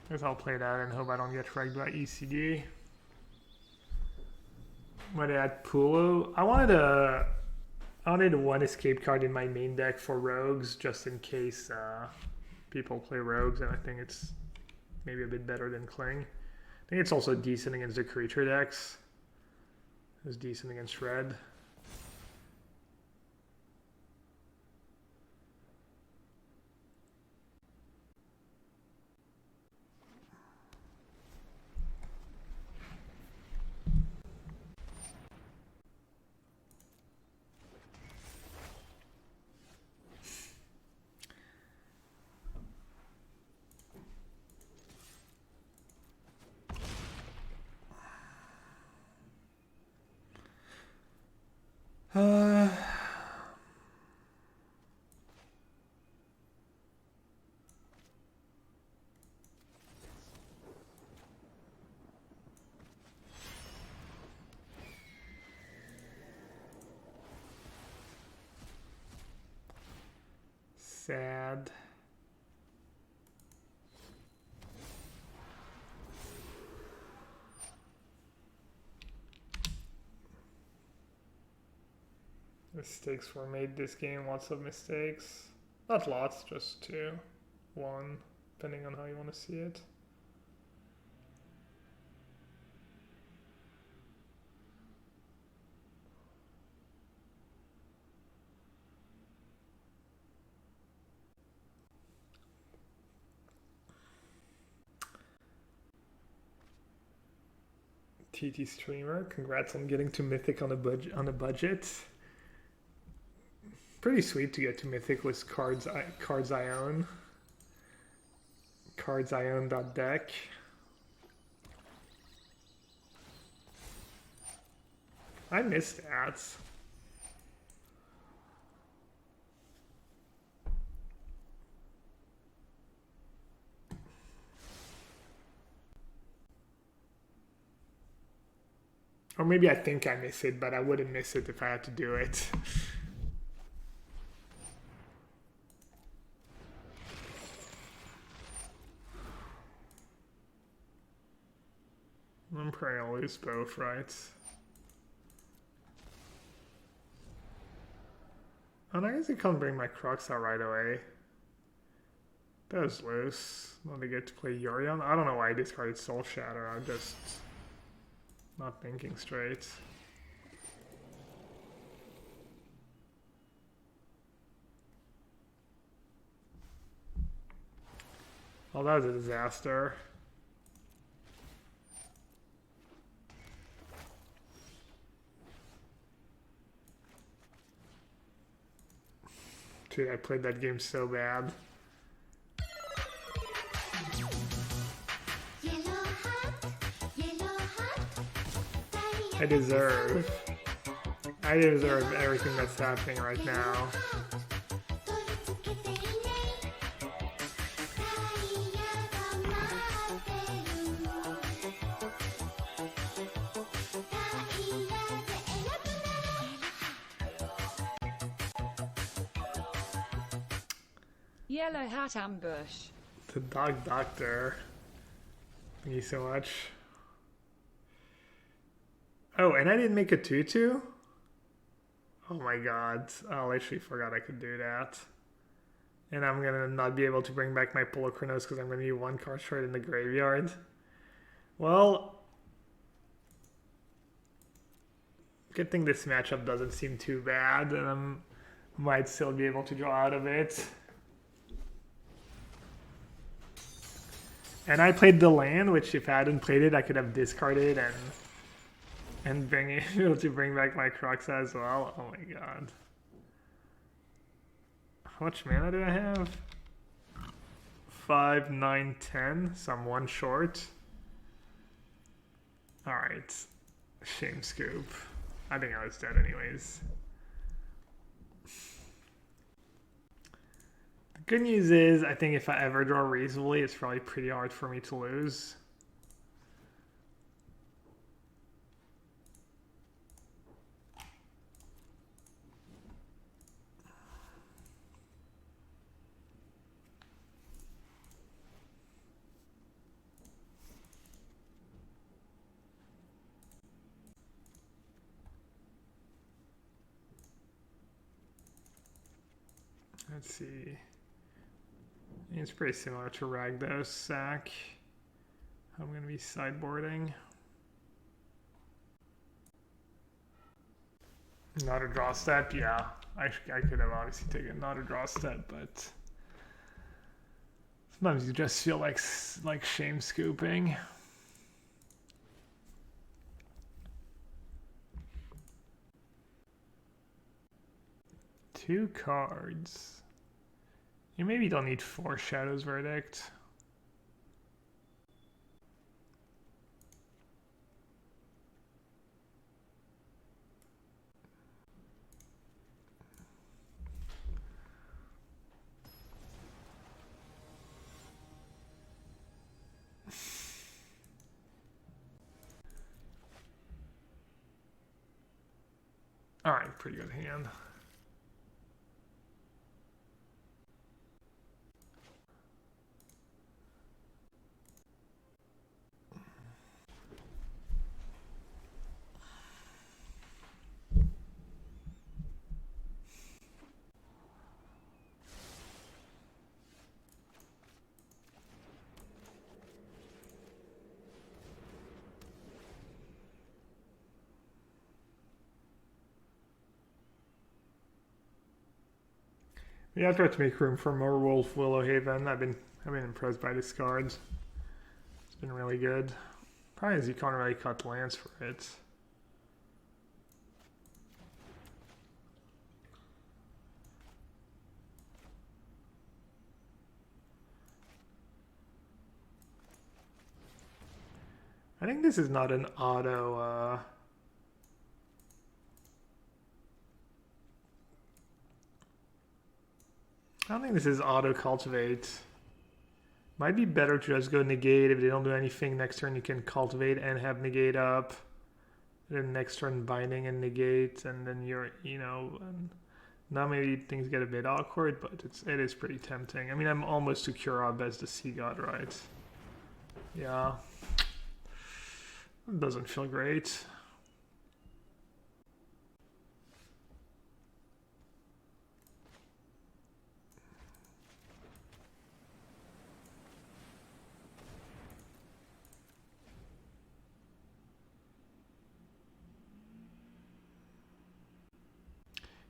I guess I'll play that and hope I don't get wrecked by ECD. When I had Pulu, I wanted one escape card in my main deck for rogues just in case people play rogues, and I think it's maybe a bit better than Cling. I think it's also decent against the creature decks. It's decent against red. Sad. Mistakes were made this game, lots of mistakes. Not lots, just 2. 1, depending on how you want to see it. TT Streamer, congrats on getting to Mythic on a budget. Pretty sweet to get to Mythic with cards I own. Cards I own .deck. I miss that. Or maybe I think I miss it, but I wouldn't miss it if I had to do it. I'm probably gonna lose both, right? And I guess I can't bring my Crocs out right away. That was loose. When they get to play Yorion. I don't know why I discarded Soul Shatter. I'm just not thinking straight. Oh, that was a disaster. Dude, I played that game so bad. I deserve everything that's happening right now. Yellow hat ambush. The dog doctor. Thank you so much. Oh, and I didn't make a 2/2? Oh my god. I literally forgot I could do that. And I'm gonna not be able to bring back my Polochronos because I'm gonna need 1 card short in the graveyard. Well, Good thing this matchup doesn't seem too bad, and I might still be able to draw out of it. And I played the land, which if I hadn't played it, I could have discarded and been able to bring back my Crux as well. Oh my god. How much mana do I have? 5, 9, 10. So I'm one short. Alright. Shame scoop. I think I was dead anyways. The good news is, I think if I ever draw reasonably, it's probably pretty hard for me to lose. Let's see. It's pretty similar to Ragdos Sack. I'm going to be sideboarding. Not a draw step, yeah. I could have obviously taken not a draw step, but sometimes you just feel like shame scooping. Two cards. You maybe don't need 4 Shadow's Verdict. Alright, pretty good hand. Yeah, I tried to make room for more Wolf Willowhaven. I've been impressed by this card. It's been really good. Probably as you can't really cut lands for it. I think this is not an auto I don't think this is auto cultivate. Might be better to just go negate. If they don't do anything next turn, you can cultivate and have negate up. Then next turn binding and negate, and then you're, now maybe things get a bit awkward, but it is pretty tempting. I mean, I'm almost to cure up as the Sea God, right? Yeah. It doesn't feel great.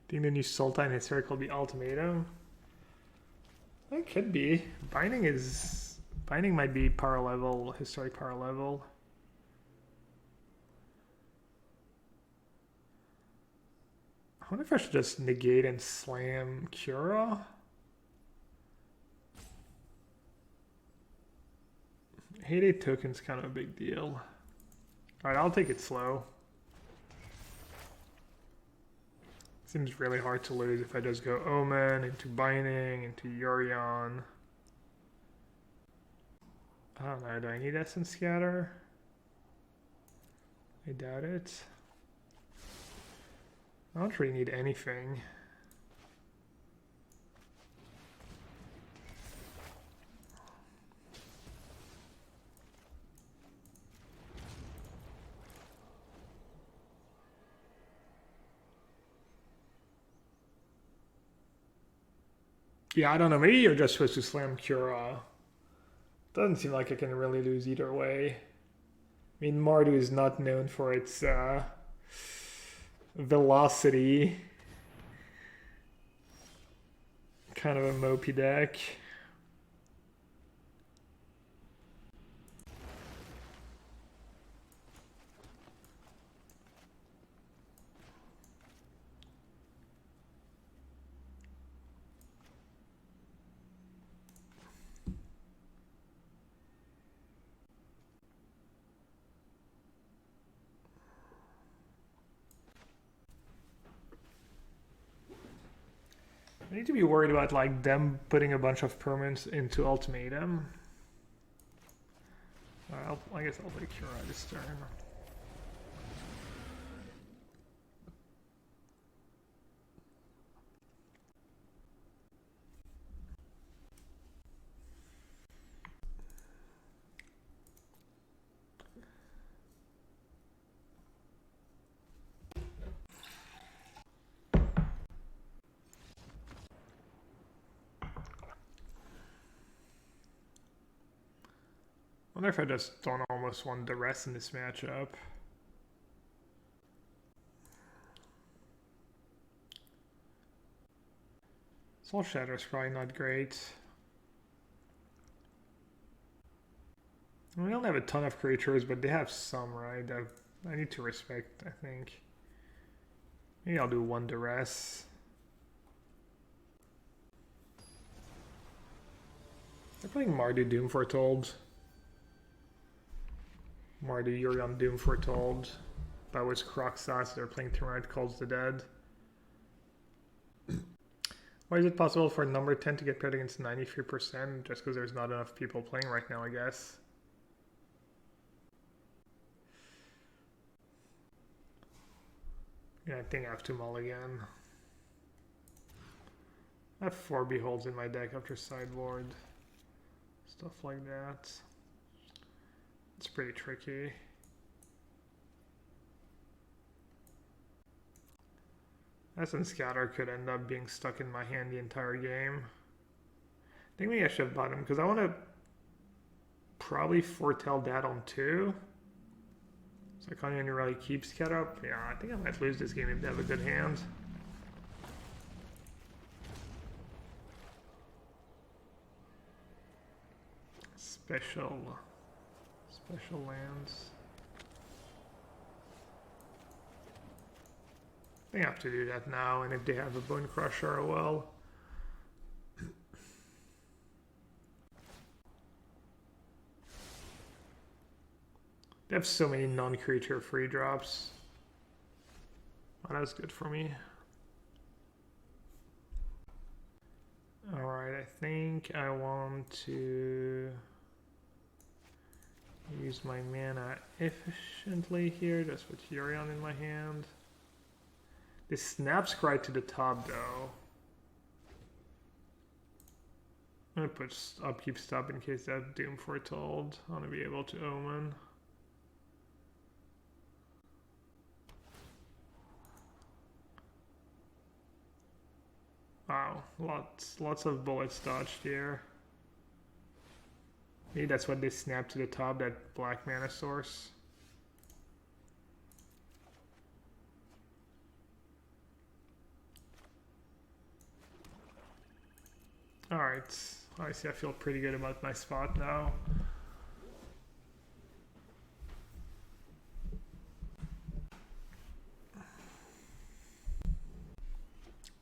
I think the new Sultai in Hysteric will be Ultimatum. It could be. Binding might be power level, Historic power level. I wonder if I should just negate and slam Cura. Heyday token's kind of a big deal. Alright, I'll take it slow. Seems really hard to lose if I just go Omen, into Binding, into Yorion. I don't know, do I need Essence Scatter? I doubt it. I don't really need anything. Yeah, I don't know. Maybe you're just supposed to slam Cura. Doesn't seem like I can really lose either way. I mean, Mardu is not known for its velocity. Kind of a mopey deck. I need to be worried about like them putting a bunch of permanents into Ultimatum. I guess I'll take Cura this turn. I wonder if I just don't almost want the rest in this matchup. Soul Shatter is probably not great. We don't have a ton of creatures, but they have some, right? That I need to respect, I think. Maybe I'll do one duress. They're playing Mardu Doom Foretold. Mardu Yorion Doom Foretold. That was Croxas. They're playing Tyrant Calls the Dead. Why is it possible for number 10 to get paired against 93%? Just because there's not enough people playing right now, I guess. Yeah, I think I have to mulligan. I have 4 Beholds in my deck after sideboard. Stuff like that. It's pretty tricky. Essence Scatter could end up being stuck in my hand the entire game. I think maybe I should have bought him because I want to probably foretell that on 2. So I can't even really keep Scatter up. Yeah, I think I might lose this game if they have a good hand. Special lands. They have to do that now, and if they have a Bone Crusher, well. They have so many non-creature free drops. Oh, that was good for me. Alright, I think I want to use my mana efficiently here, just with Yorion in my hand. This snaps right to the top though. I'm gonna put upkeep stop in case that Doom Foretold. I want to be able to omen. Wow, lots of bullets dodged here. Maybe that's what they snap to the top, that black mana source. Alright, obviously I feel pretty good about my spot now.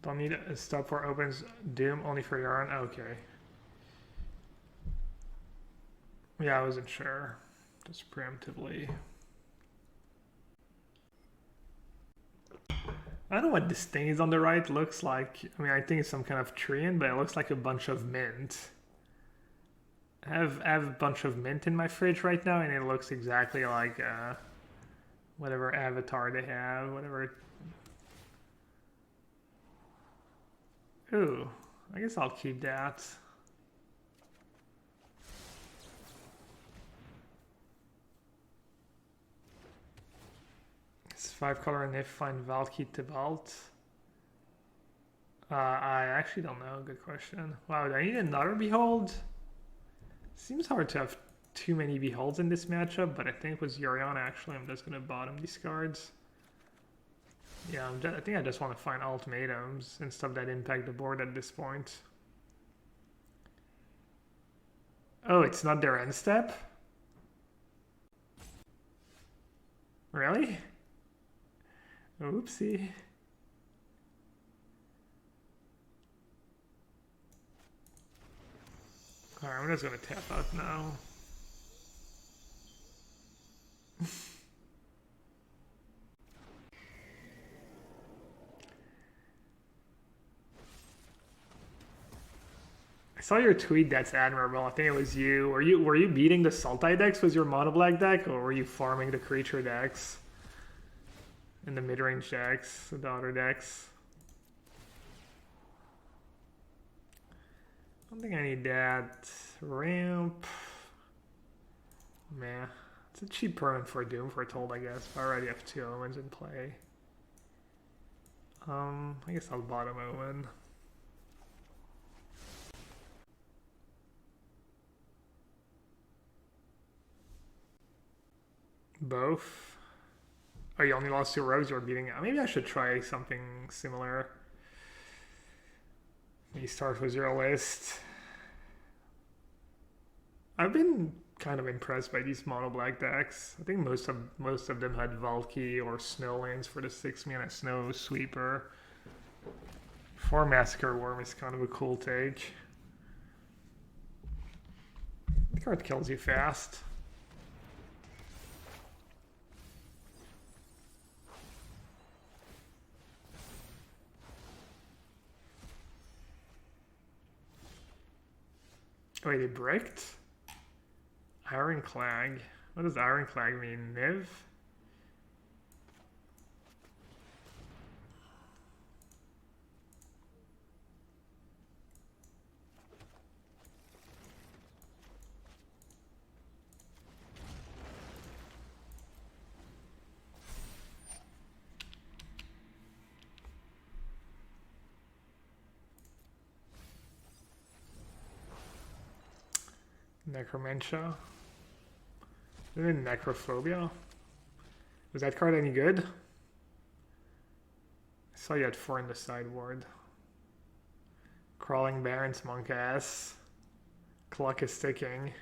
Don't need a stop for opens Doom, only for Yarn? Okay. Yeah, I wasn't sure. Just preemptively. I don't know what this thing is on the right looks like. I mean, I think it's some kind of treant, but it looks like a bunch of mint. I have a bunch of mint in my fridge right now, and it looks exactly like whatever avatar they have, whatever. Ooh, I guess I'll keep that. It's 5 color, and if find Valky to vault. I actually don't know. Good question. Wow, do I need another Behold? Seems hard to have too many Beholds in this matchup, but I think with Yorion, actually, I'm just gonna bottom these cards. Yeah, I think I just want to find ultimatums and stuff that impact the board at this point. Oh, it's not their end step? Really? Oopsie. Alright, I'm just gonna tap out now. I saw your tweet. That's admirable. I think it was you. Were you beating the Sultai decks with your mono black deck, or were you farming the creature decks and the mid range decks, the other decks? I don't think I need that ramp. Meh. It's a cheap permanent for Doom Foretold, I guess. But I already have 2 omens in play. I guess I'll bottom omen. Both. Oh, you only lost 2 rogues. You're beating out. Maybe I should try something similar. Maybe start with your list. I've been kind of impressed by these mono black decks. I think most of them had Valky or Snowlands for the 6-mana Snow Sweeper. 4 Massacre Worm is kind of a cool take. The card kills you fast. Wait, they bricked? Ironclad. What does Ironclad mean? Niv? Necromantia. Isn't it Necrophobia? Was that card any good? I saw you had 4 in the sideboard. Crawling Barrens, Monk Ass. Clock is ticking.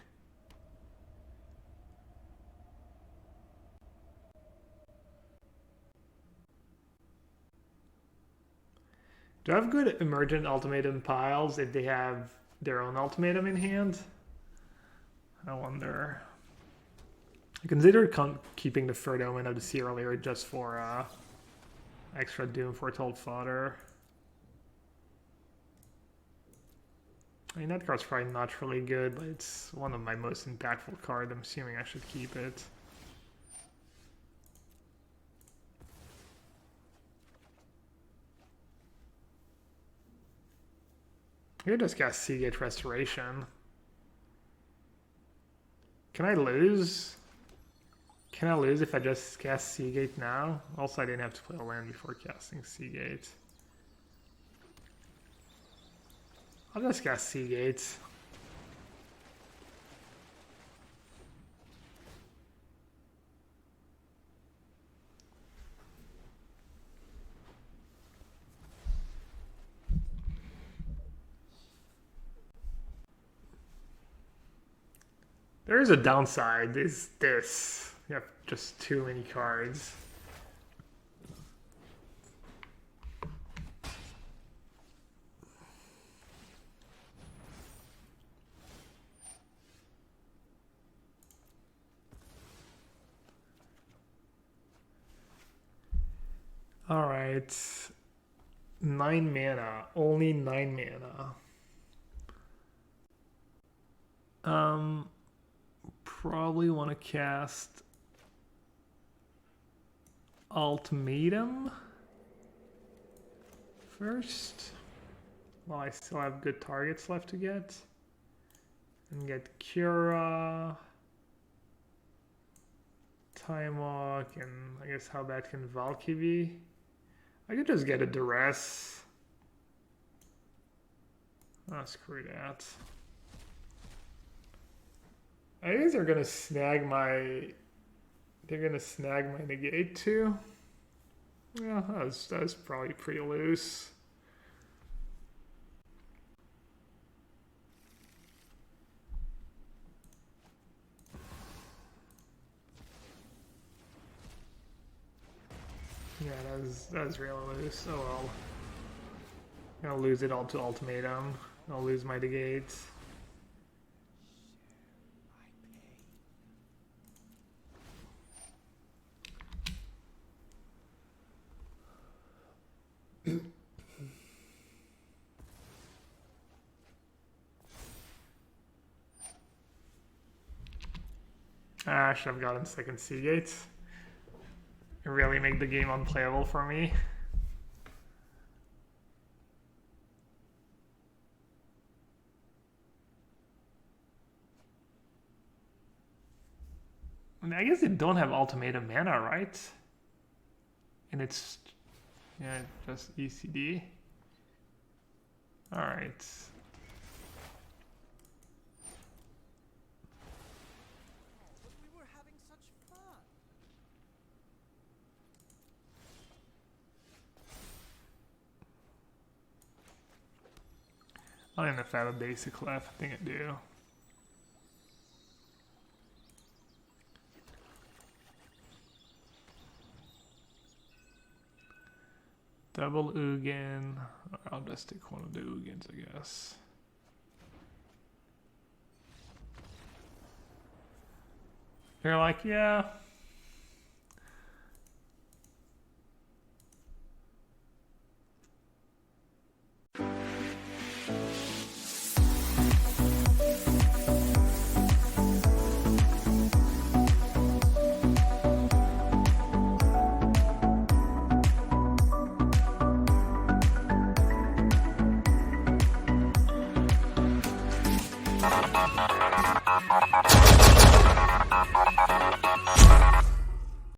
Do I have good emergent ultimatum piles if they have their own ultimatum in hand? I wonder. I considered keeping the third element of the sea earlier just for extra Doom Foretold fodder. I mean, that card's probably not really good, but it's one of my most impactful cards. I'm assuming I should keep it. I could just cast Seagate Restoration. Can I lose? Can I lose if I just cast Seagate now? Also, I didn't have to play a land before casting Seagate. I'll just cast Seagate. There is a downside, is this. You have just too many cards. Alright. 9 mana. Only 9 mana. Probably want to cast Ultimatum first, while I still have good targets left to get. And get Cura, Time Walk, and I guess how bad can Valky be? I could just get a Duress. Oh, screw that. I think they're gonna snag my. They're gonna snag my negate too. Yeah, that was probably pretty loose. Yeah, that was real loose. Oh well. I'm gonna lose it all to Ultimatum. I'll lose my negate. I should have gotten second Seagate. It really made the game unplayable for me. I mean, I guess they don't have Ultimatum mana, right? And it's, yeah, just ECD. Alright. I don't know if I have a basic left. I think I do. Double Ugin. I'll just take one of the Ugins, I guess. They're like, yeah.